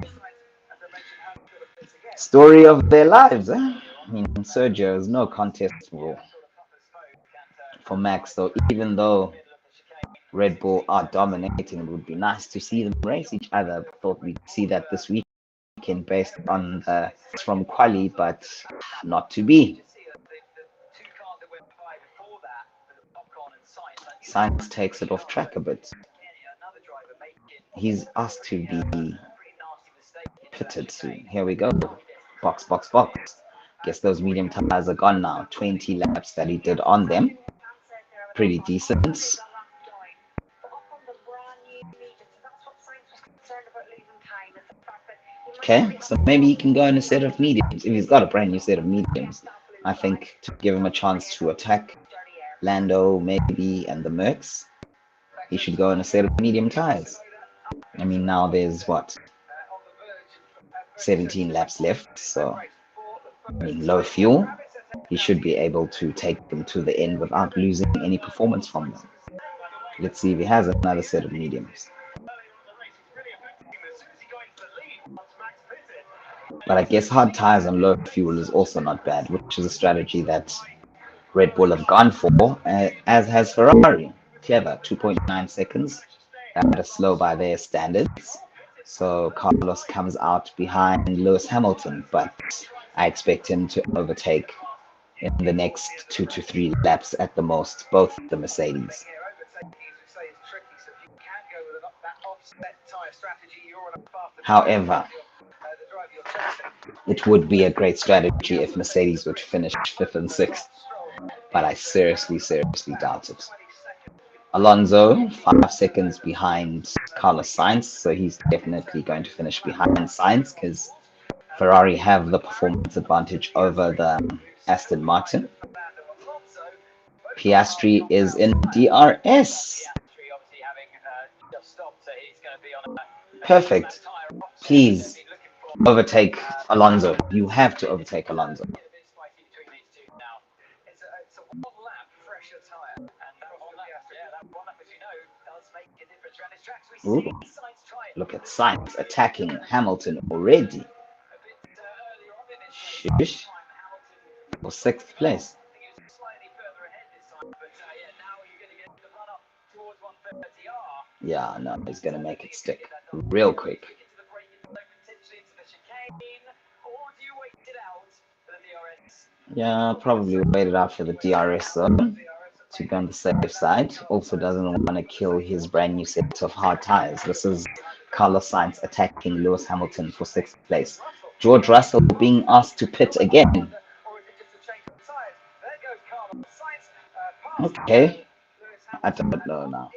Story of their lives, eh? I mean, Sergio is no contest for Max, so even though Red Bull are dominating, it would be nice to see them race each other. Thought we'd see that this weekend based on the from quali, but not to be. Science takes it off track a bit. He's asked to be pitted soon. Here we go. Box, box, box. Guess those medium tires are gone now. 20 laps that he did on them. Pretty decent. Okay, so maybe he can go in a set of mediums. If he's got a brand new set of mediums, I think to give him a chance to attack Lando maybe and the Mercs, he should go in a set of medium tires. I mean, now there's what, 17 laps left, so I mean, low fuel. He should be able to take them to the end without losing any performance from them. Let's see if he has another set of mediums. But I guess hard tires on low fuel is also not bad, which is a strategy that Red Bull have gone for, as has Ferrari. Clever, 2.9 seconds. That is slow by their standards. So Carlos comes out behind Lewis Hamilton, but I expect him to overtake in the next 2 to 3 laps at the most, both the Mercedes. However, it would be a great strategy if Mercedes were to finish 5th and 6th, but I seriously, seriously doubt it. Alonso, 5 seconds behind Carlos Sainz, so he's definitely going to finish behind Sainz because Ferrari have the performance advantage over the Aston Martin. Piastri is in DRS. Perfect. Please overtake Alonso. You have to overtake Alonso. Ooh, look at Sainz attacking Hamilton already. Shush. For 6th place. Yeah, no, he's going to make it stick real quick. Yeah, probably wait it out for the DRS zone to be on the safe side. Also doesn't want to kill his brand new set of hard tires. This is Carlos Sainz attacking Lewis Hamilton for 6th place. George Russell being asked to pit again. Okay, I don't know now.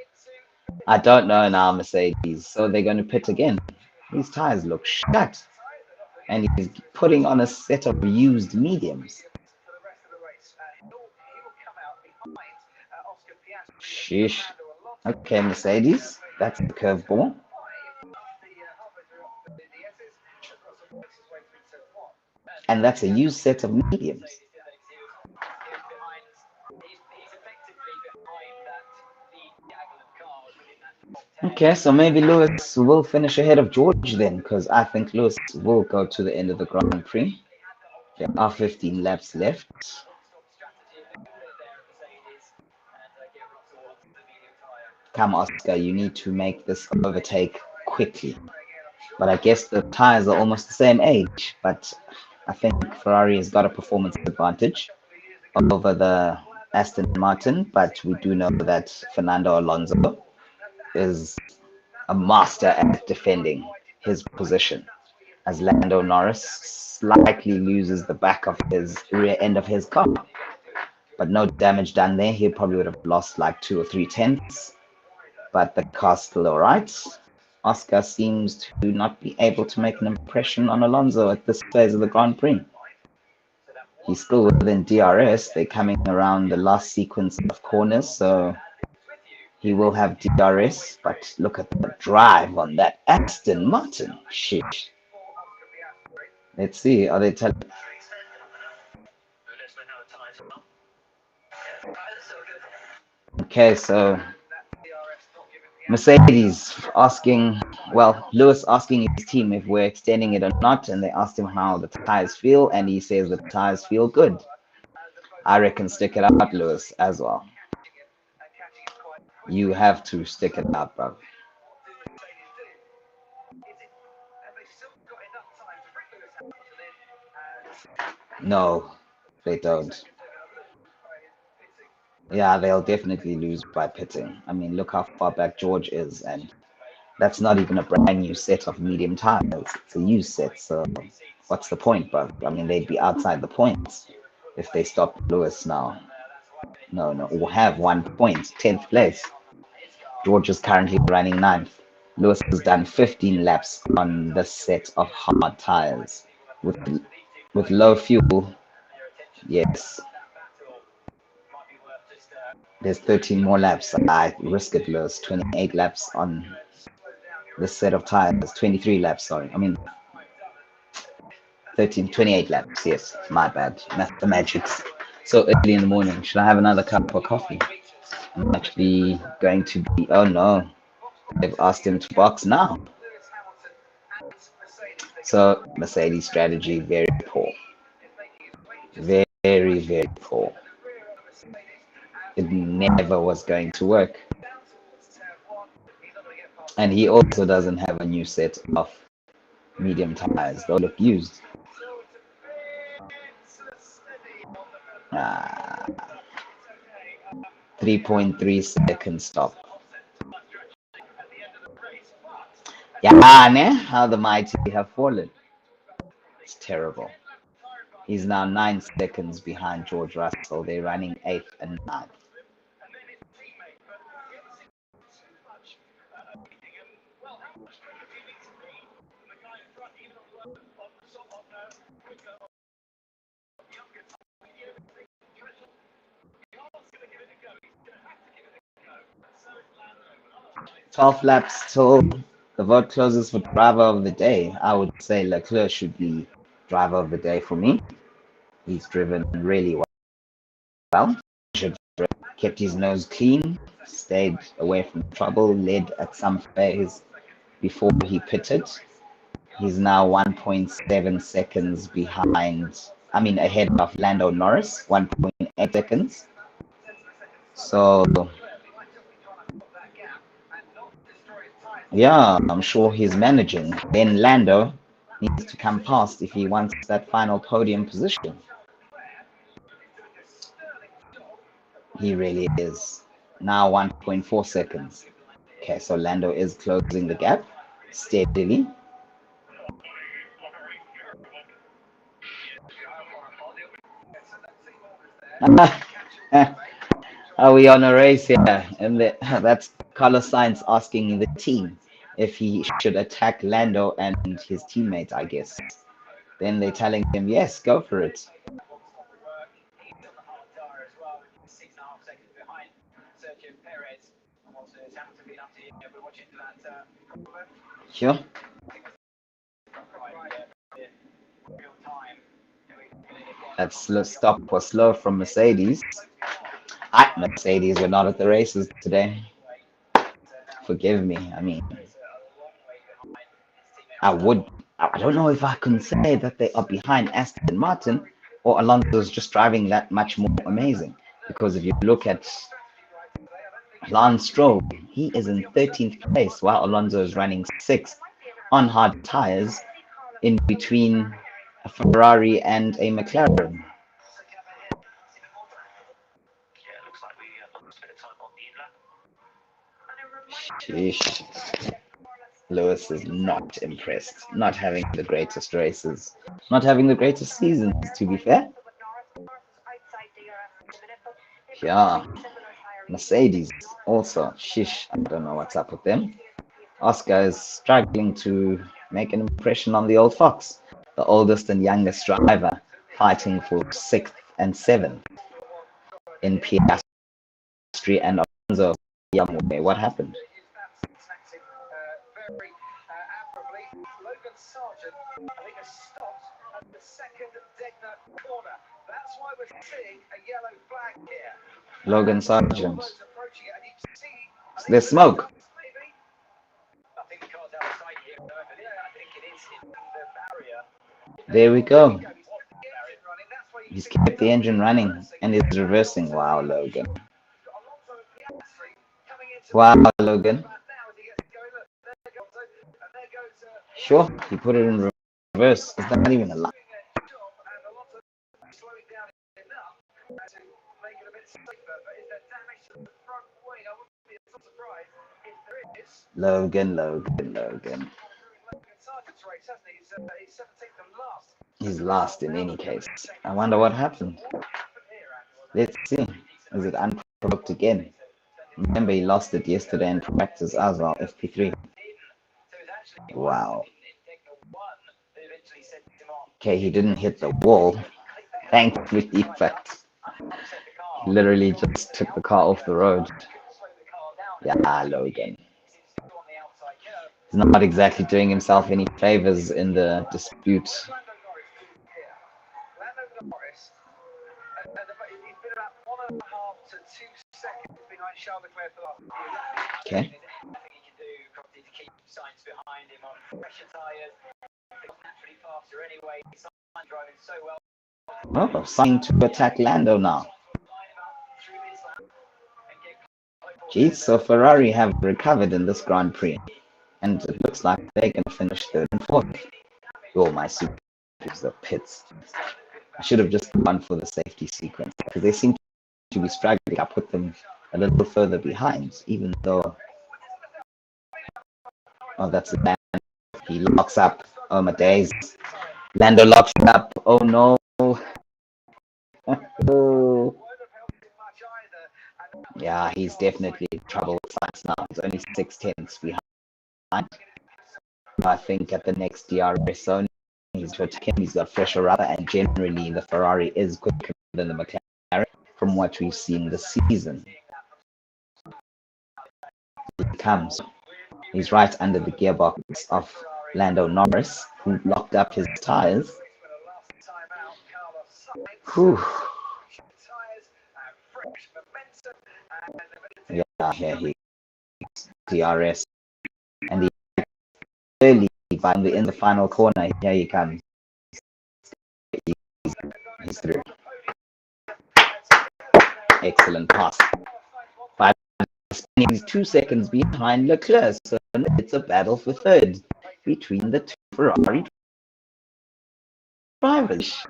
I don't know now, Mercedes. So they're going to pit again. These tires look shut. And he's putting on a set of used mediums. Sheesh. Okay, Mercedes. That's the curveball. And that's a used set of mediums. Okay, so maybe Lewis will finish ahead of George then, because I think Lewis will go to the end of the Grand Prix. There are 15 laps left. Come, Oscar, you need to make this overtake quickly. But I guess the tires are almost the same age. But I think Ferrari has got a performance advantage over the Aston Martin. But we do know that Fernando Alonso is a master at defending his position, as Lando Norris slightly loses the back of his rear end of his car. But no damage done there. He probably would have lost like 2 or 3 tenths. But the car's still alright. Oscar seems to not be able to make an impression on Alonso at this phase of the Grand Prix. He's still within DRS. They're coming around the last sequence of corners, so he will have DRS. But look at the drive on that Aston Martin. Shit. Let's see. Are they telling? Okay, so Mercedes asking, well, Lewis asking his team if we're extending it or not, and they asked him how the tires feel, and he says the tires feel good. I reckon stick it out, Lewis, as well. You have to stick it out, bro. No, they don't. Yeah, they'll definitely lose by pitting. I mean, look how far back George is, and that's not even a brand new set of medium tires. It's a used set, so what's the point, bro? I mean, they'd be outside the points if they stop Lewis now. No, no, we'll have 1 point, 10th place. George is currently running ninth. Lewis has done 15 laps on this set of hard tires. With low fuel, yes, there's 13 more laps. I risk it, Lewis. 28 laps on this set of tires. 23 laps, sorry. I mean, 13, 28 laps. Yes, my bad. Mathematics. So early in the morning. Should I have another cup of coffee? I'm actually going to be. Oh no, they've asked him to box now. So Mercedes strategy very poor. Very, very poor. It never was going to work. And he also doesn't have a new set of medium tires. They'll look used. Ah, 3.3 second stop. Yeah, ne? How the mighty have fallen. It's terrible. He's now 9 seconds behind George Russell. They're running 8th and 9th. 12 laps till the vote closes for driver of the day. I would say Leclerc should be driver of the day for me. He's driven really well. Should kept his nose clean, stayed away from trouble, led at some phase before he pitted. He's now 1.7 seconds behind, I mean, ahead of Lando Norris, 1.8 seconds. So, yeah, I'm sure he's managing. Then Lando needs to come past if he wants that final podium position. He really is. Now 1.4 seconds. Okay, so Lando is closing the gap steadily. Are we on a race here? And that's Carlos Sainz asking the team if he should attack Lando and his teammate, I guess. Then they're telling him, yes, go for it. Sure. That stop was slow from Mercedes. Mercedes were not at the races today. Forgive me. I mean, I would. I don't know if I can say that they are behind Aston Martin or Alonso's just driving that much more amazing. Because if you look at Lance Stroll, he is in 13th place while Alonso is running 6th on hard tires in between a Ferrari and a McLaren. Sheesh. Lewis is not impressed. Not having the greatest races. Not having the greatest seasons, to be fair. Yeah. Mercedes also. Shish. I don't know what's up with them. Oscar is struggling to make an impression on the old fox. The oldest and youngest driver fighting for 6th and 7th in Piastri and Alonso. What happened? Logan Sargent. There's smoke. There we go. He's kept the engine running and is reversing. Wow, Logan. Wow, Logan. Sure, he put it in reverse. It's not even a lie. Logan, Logan, Logan. He's lost in any case. I wonder what happened. Let's see. Is it unprovoked again? Remember, he lost it yesterday in practice as well, FP3. Wow. Okay, he didn't hit the wall. Thankfully, but he literally just took the car off the road. Yeah, Logan. He's not exactly doing himself any favors in the dispute. Okay. Oh, starting to attack Lando now. Geez, so Ferrari have recovered in this Grand Prix. And it looks like they're going to finish third and fourth. Oh, my super the pits. I should have just gone for the safety sequence because they seem to be struggling. I put them a little further behind, even though. Oh, that's Lando. He locks up. Oh, my days. Lando locks up. Oh, no. Oh. Yeah, he's definitely in trouble with science now. He's only 6 tenths behind. I think at the next DRS zone, he's got fresher rubber, and generally the Ferrari is quicker than the McLaren from what we've seen this season. He comes. He's right under the gearbox of Lando Norris, who locked up his tires. Whew. Yeah, here he DRS, and he early in the final corner. Here he comes. He's through. Excellent pass. He's 2 seconds behind Leclerc, so it's a battle for third between the two Ferrari drivers.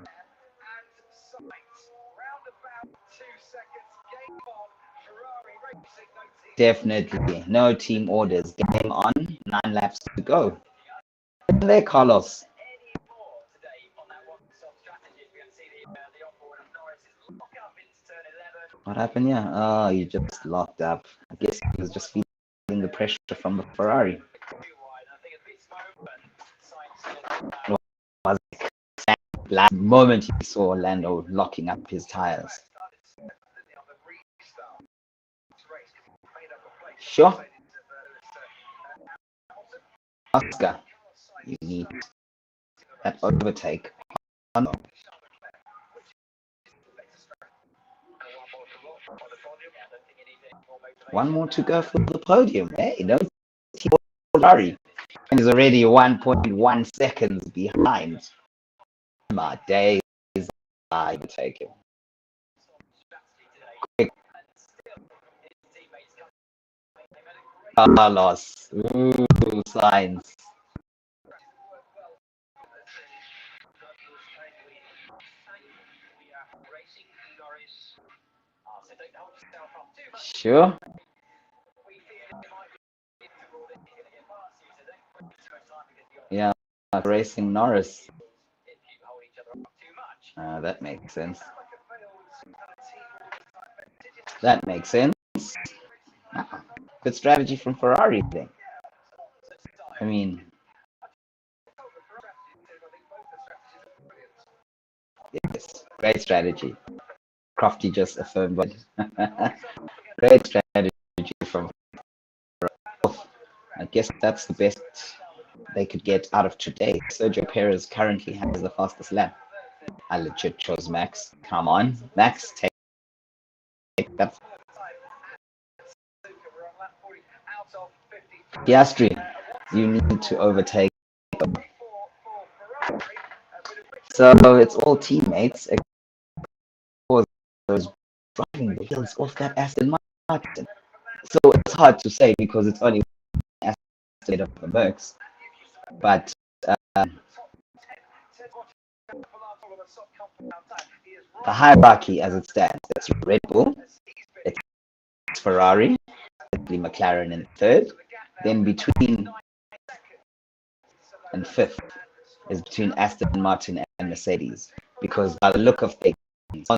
Definitely. No team orders. Game on. 9 laps to go. There, Carlos. What happened here? Oh, you just locked up. I guess he was just feeling the pressure from the Ferrari. Was last moment he saw Lando locking up his tires. Sure. Oscar, you need that overtake. One more to go for the podium. Hey, no Ferrari. And he's already 1.1 seconds behind. My days, I would take him. Quick. Carlos. Ooh, signs. Sure. Yeah, racing Norris. That makes sense. That makes sense. Good strategy from Ferrari then. I mean, yes, great strategy. Crofty just affirmed what. Great strategy from Ferrari. I guess that's the best they could get out of today. Sergio Perez currently has the fastest lap. I legit chose Max. Come on, Max, take that. Piastri. You need to overtake them. So it's all teammates. Those driving the wheels off that Aston Martin. So it's hard to say because it's only Aston of the Mercs. But the hierarchy as it stands, it's Red Bull, it's Ferrari, McLaren in third. Then between and fifth is between Aston Martin and Mercedes. Because by the look of things, on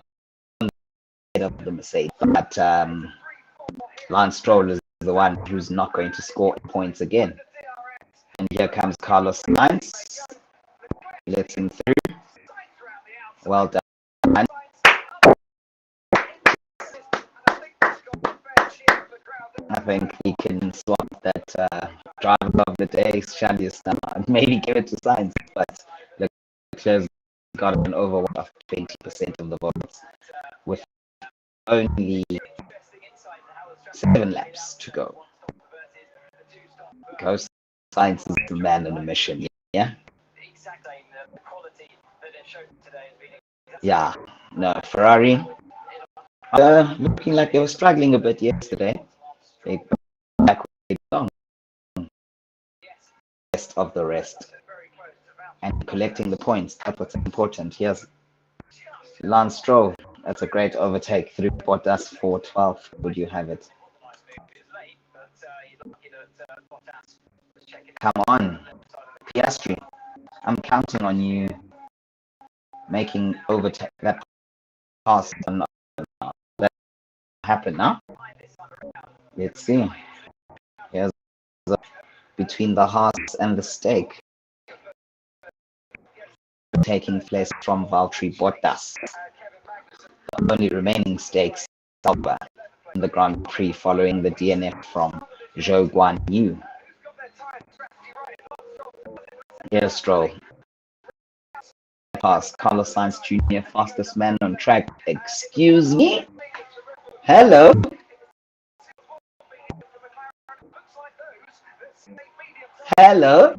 the of the Mercedes, but Lance Stroll is the one who's not going to score points again. And here comes Carlos Sainz. Lets him through. Well done. I think he can swap that driver of the day, Shandius, now and maybe give it to Sainz. But Leclerc's got an overweight of 20% of the votes with only 7 laps to go. Because Sainz is the man on a mission, yeah? Yeah, no, Ferrari looking like they were struggling a bit yesterday. They back long rest of the rest and collecting the points. That's what's important. Here's Lance Stroll. That's a great overtake through Bottas for 12th. Would you have it? Come on, Piastri. I'm counting on you making overtake that pass. That happen now. Let's see. Here's between the Haas and the stake taking place from Valtteri Bottas. The only remaining stakes Sauber in the Grand Prix following the DNF from Zhou Guan Yu. Here's Stroll. Pass Carlos Sainz Jr., fastest man on track. Excuse me? Hello? Hello?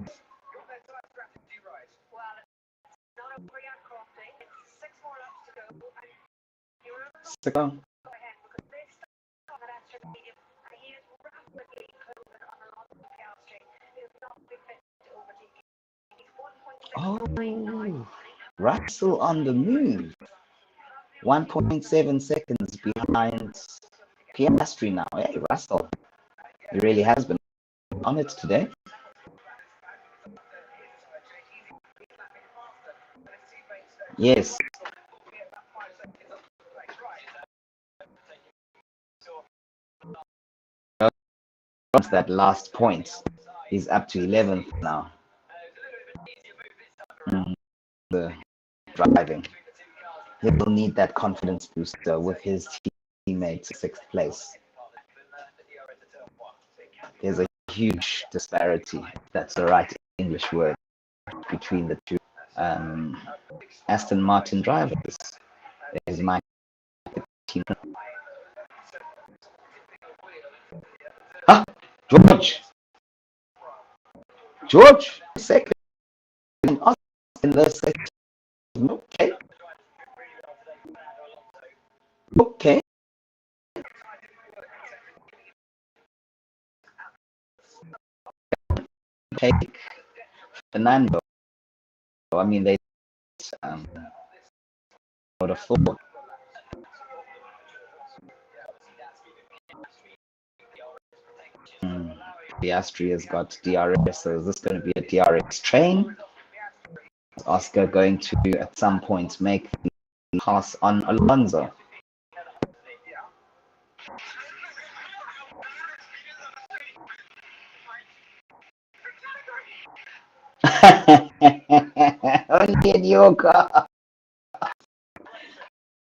Suzuka. Oh, Russell on the move. 1.7 seconds behind Piastri now. Hey, Russell. He really has been on it today. Yes. That last point. He's up to 11th now. The driving. He'll need that confidence booster with his teammates 6th place. There's a huge disparity, if that's the right English word, between the two Aston Martin drivers. There's my team. Ah, George, second. In the second. Okay. Okay. Take Fernando. I mean, they would have thought. Piastri has got DRS, so is this going to be a DRS train? Is Oscar going to, at some point, make the pass on Alonso? Only in your car.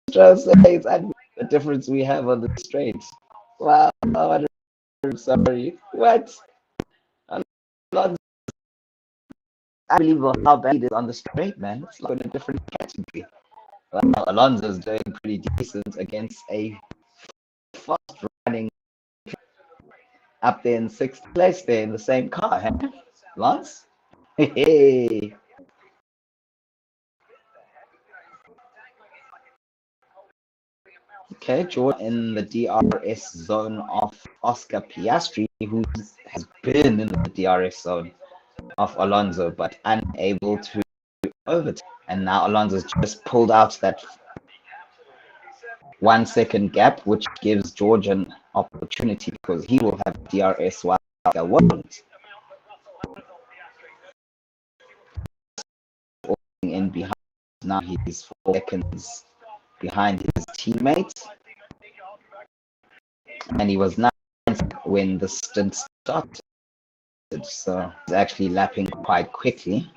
Just says the difference we have on the straight. Wow, I'm sorry. What? Alonso, I believe how bad it is on the straight, man. It's like in a different category. Well, Alonso's doing pretty decent against a fast running up there in 6th place there in the same car. Huh? Lance? Hey. Okay, George in the DRS zone of Oscar Piastri, who has been in the DRS zone of Alonso, but unable to overtake. And now Alonso's just pulled out that 1 second gap, which gives George an opportunity because he will have DRS while Oscar won't. In behind now, he's 4 seconds behind his teammate, and he was 9 when the stint started, so he's actually lapping quite quickly.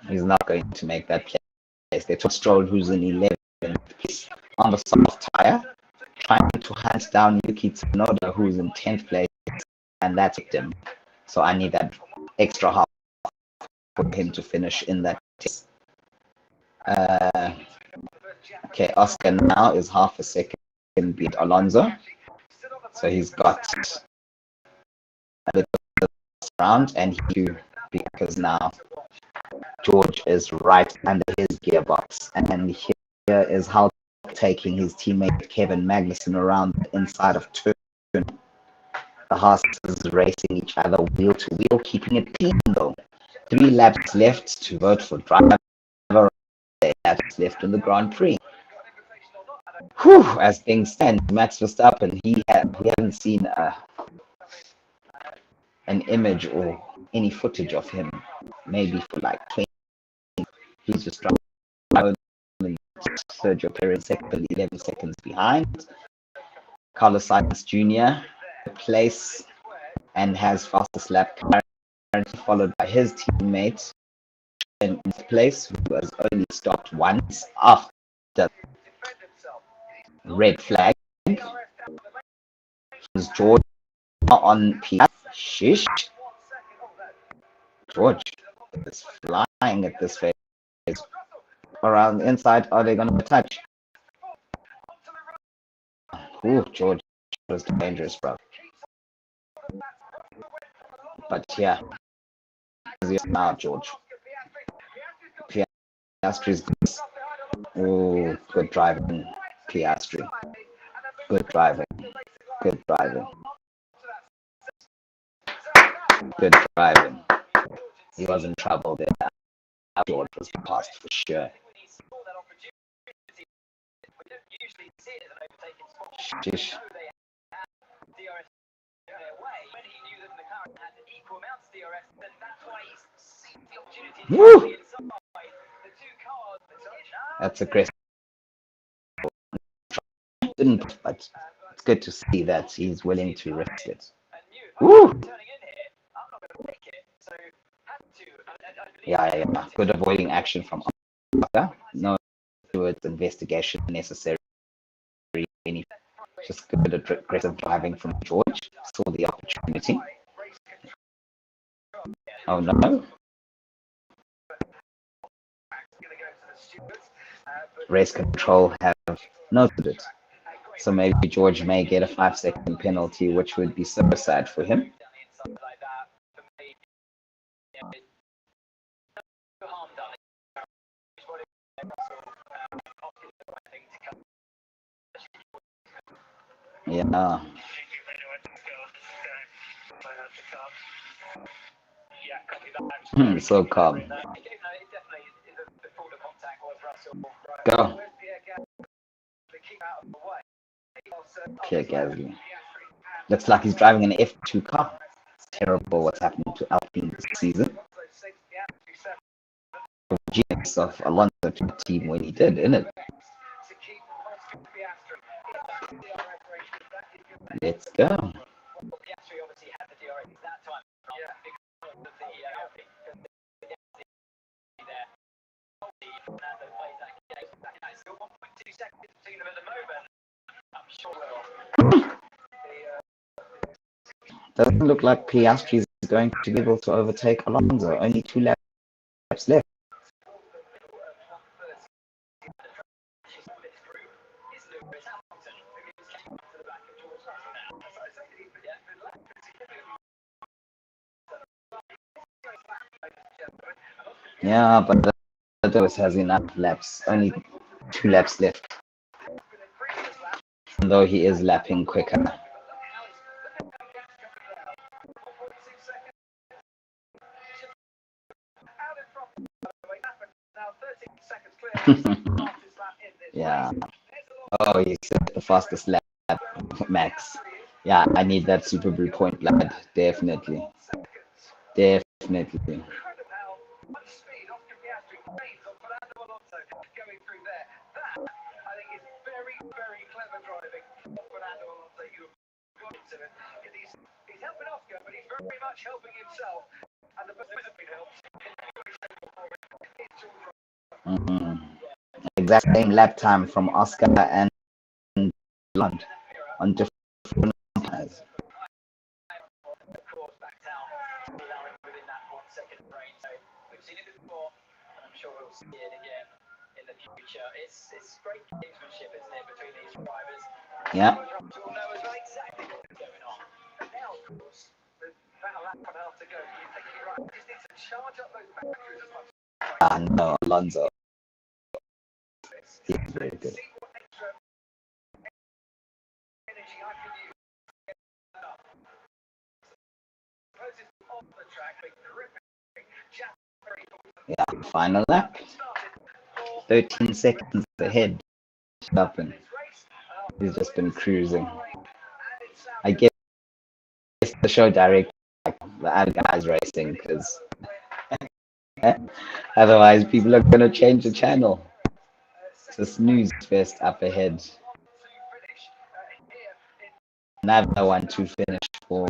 He's not going to make that place. They took Stroll, who's in 11th place on the soft tire, trying to hunt down Yuki Tsunoda, who's in 10th place, and that's him. So I need that extra half for him to finish in that test. Okay, Oscar now is half a second beat Alonso, so he's got a little round, and because now George is right under his gearbox, and here is how taking his teammate Kevin Magnussen around the inside of turn. The Haas racing each other wheel to wheel, keeping it clean though. 3 laps left to vote for driver. 8 laps left in the Grand Prix. Whew, as things stand, Max Verstappen, we haven't seen an image or any footage of him, maybe for like 20. He's just driving. Sergio Perez second, 11 seconds behind. Carlos Sainz Jr. place and has fastest lap currently, followed by his teammate in place, who has only stopped once after red flag. Is George on P? Shish. George is flying at this phase. Around the inside, are they going to touch? Ooh, George was dangerous, bro. But yeah, now George. Piastri's good. Oh, good driving, Piastri. Good driving. Good driving. Good driving. He was in trouble there. George was passed for sure. Shish. Woo! That's aggressive. But it's good to see that he's willing to risk it. Woo! Yeah. Good avoiding action from Oscar. No investigation necessary. Just good aggressive driving from George. Saw the opportunity. Oh no. Race control have noted it. So maybe George may get a 5-second penalty, which would be so sad for him. Yeah. So calm. Go. Pierre Gasly. Looks like he's driving an F2 car. It's terrible what's happening to Alpine this season. The genius of Alonso to the team when he did, isn't it? Let's go. Doesn't look like Piastri is going to be able to overtake Alonso. Only 2 laps left. Yeah, but the Lewis has enough laps. Only 2 laps left. Though he is lapping quicker. Yeah. Oh, he set the fastest lap, Max. Yeah, I need that Super Brew point blood. Definitely. Definitely. Mm-hmm. Exact same lap time from Oscar and Lund on different tires. Yeah. No, Alonso. He's very good. Yeah, final lap. 13 seconds ahead. Nothing. He's just been cruising. I guess the show direct like the other guys racing because otherwise people are gonna change the channel. It's a snooze fest up ahead. Another 1-2 finish for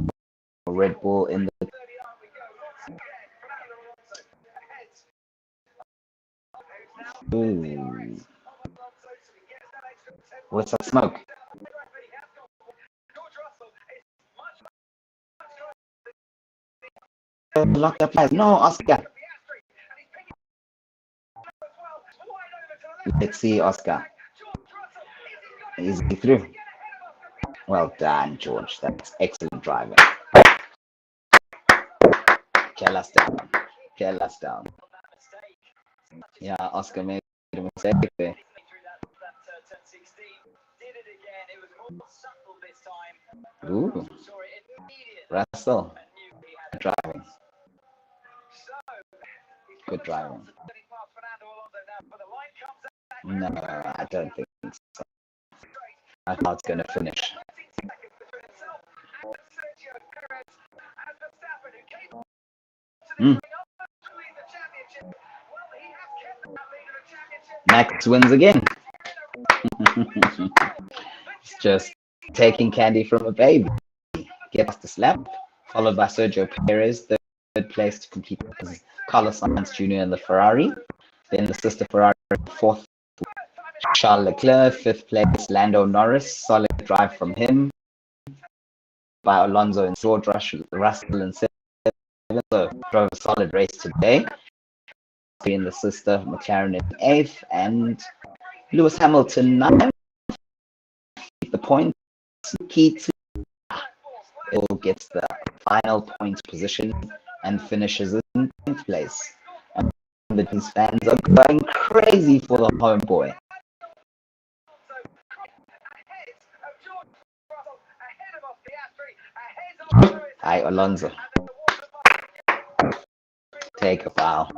Red Bull in the. Ooh. What's that smoke? Lock the flies. No, Oscar. Let's see, Oscar. Easy through. Well done, George. That's excellent driving. Kill us down. Kill us down. Yeah, Oscar made a mistake there. Ooh. Russell. Good driving. Good driving. No, I don't think so. I thought it's going to finish. Max wins again. It's just taking candy from a baby. Gets the slap, followed by Sergio Perez, third place to compete with Carlos Sainz Jr. in the Ferrari. Then the sister Ferrari, fourth, Charles Leclerc, fifth place, Lando Norris, solid drive from him. By Alonso and George Russell in seventh, so drove a solid race today. Being the sister McLaren in eighth, and Lewis Hamilton ninth. The points key to gets the final points position and finishes in 10th place. And these fans are going crazy for the homeboy. Hi, Alonso. Take a foul.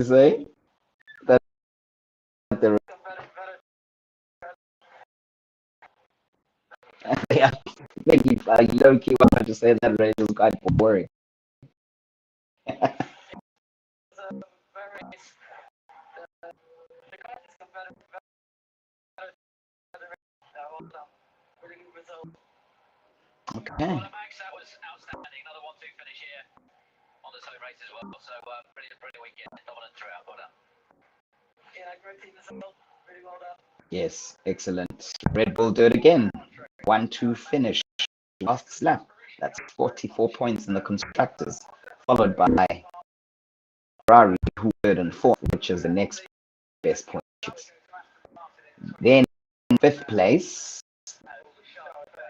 Say that the yeah, thank you. Low key wanted to say that race was quite boring. Okay. Yes, excellent. Red Bull do it again. 1-2 finish. Last lap. That's 44 points in the constructors, followed by Ferrari, who third and fourth, which is the next best point. Then in fifth place,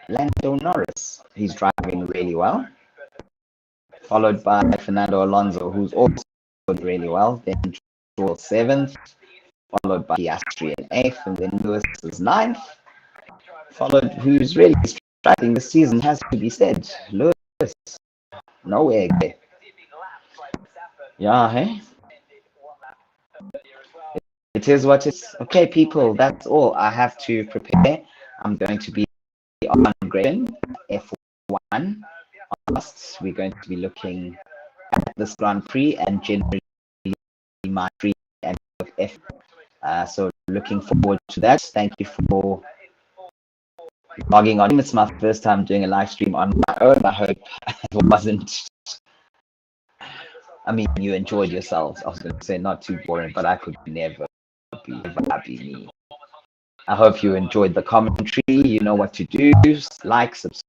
Lando Norris. He's driving really well, followed by Fernando Alonso, who's also doing really well. Then Stroll seventh, followed by Piastri in eighth, and then Lewis is ninth. Followed, who's really striking this season, has to be said, Lewis. Nowhere. Yeah, hey. It is what it's. Okay, people, that's all I have to prepare. I'm going to be on grading F1. We're going to be looking at this Grand Prix and generally my Prix and F. So looking forward to that. Thank you for logging on. It's my first time doing a live stream on my own. I hope it wasn't. I mean, you enjoyed yourselves. I was going to say not too boring, but I could never be me. I hope you enjoyed the commentary. You know what to do. Like, subscribe,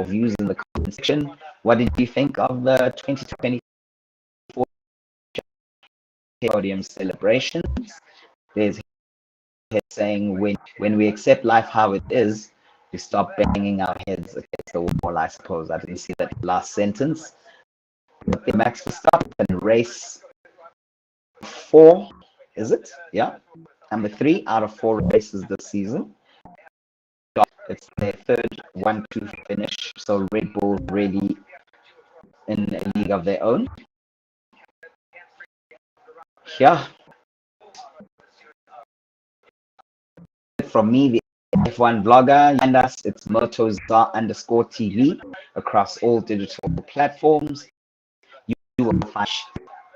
views in the comment section. What did you think of the 2024 podium celebrations? There's saying when we accept life how it is, we stop banging our heads against the wall. I suppose I didn't see that last sentence. But the Max Verstappen race 4, is it? Yeah, number 3 out of 4 races this season. It's their third 1-2 finish, so Red Bull really in a league of their own. Yeah. From me, the F1 vlogger, and us, it's Motorzar_TV across all digital platforms. You will find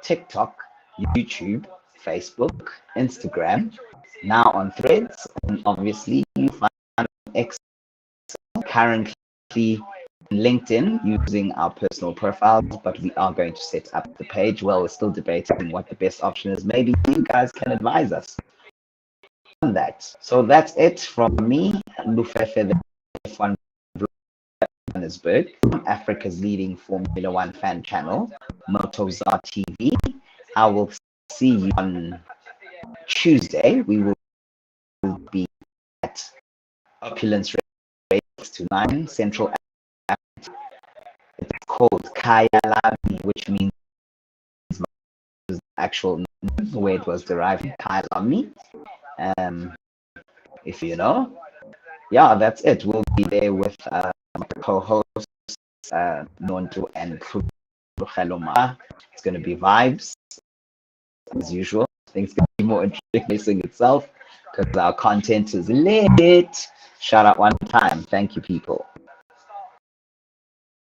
TikTok, YouTube, Facebook, Instagram, now on Threads, and obviously you find X currently LinkedIn using our personal profiles, but we are going to set up the page. Well, we're still debating what the best option is. Maybe you guys can advise us on that. So that's it from me, Lufefe, the F1 Johannesburg, Africa's leading Formula One fan channel, Motorzar TV. I will see you on Tuesday. We will be at Opulence Race to 9 Central Africa. It's called Kaya Lami, which means the actual name where it was derived, Kaya Lami. If you know. Yeah, that's it. We'll be there with my co-hosts, Nonto and Krugeloma. It's going to be vibes, as usual. I think it's going to be more interesting itself because our content is lit. Shout out one time. Thank you, people.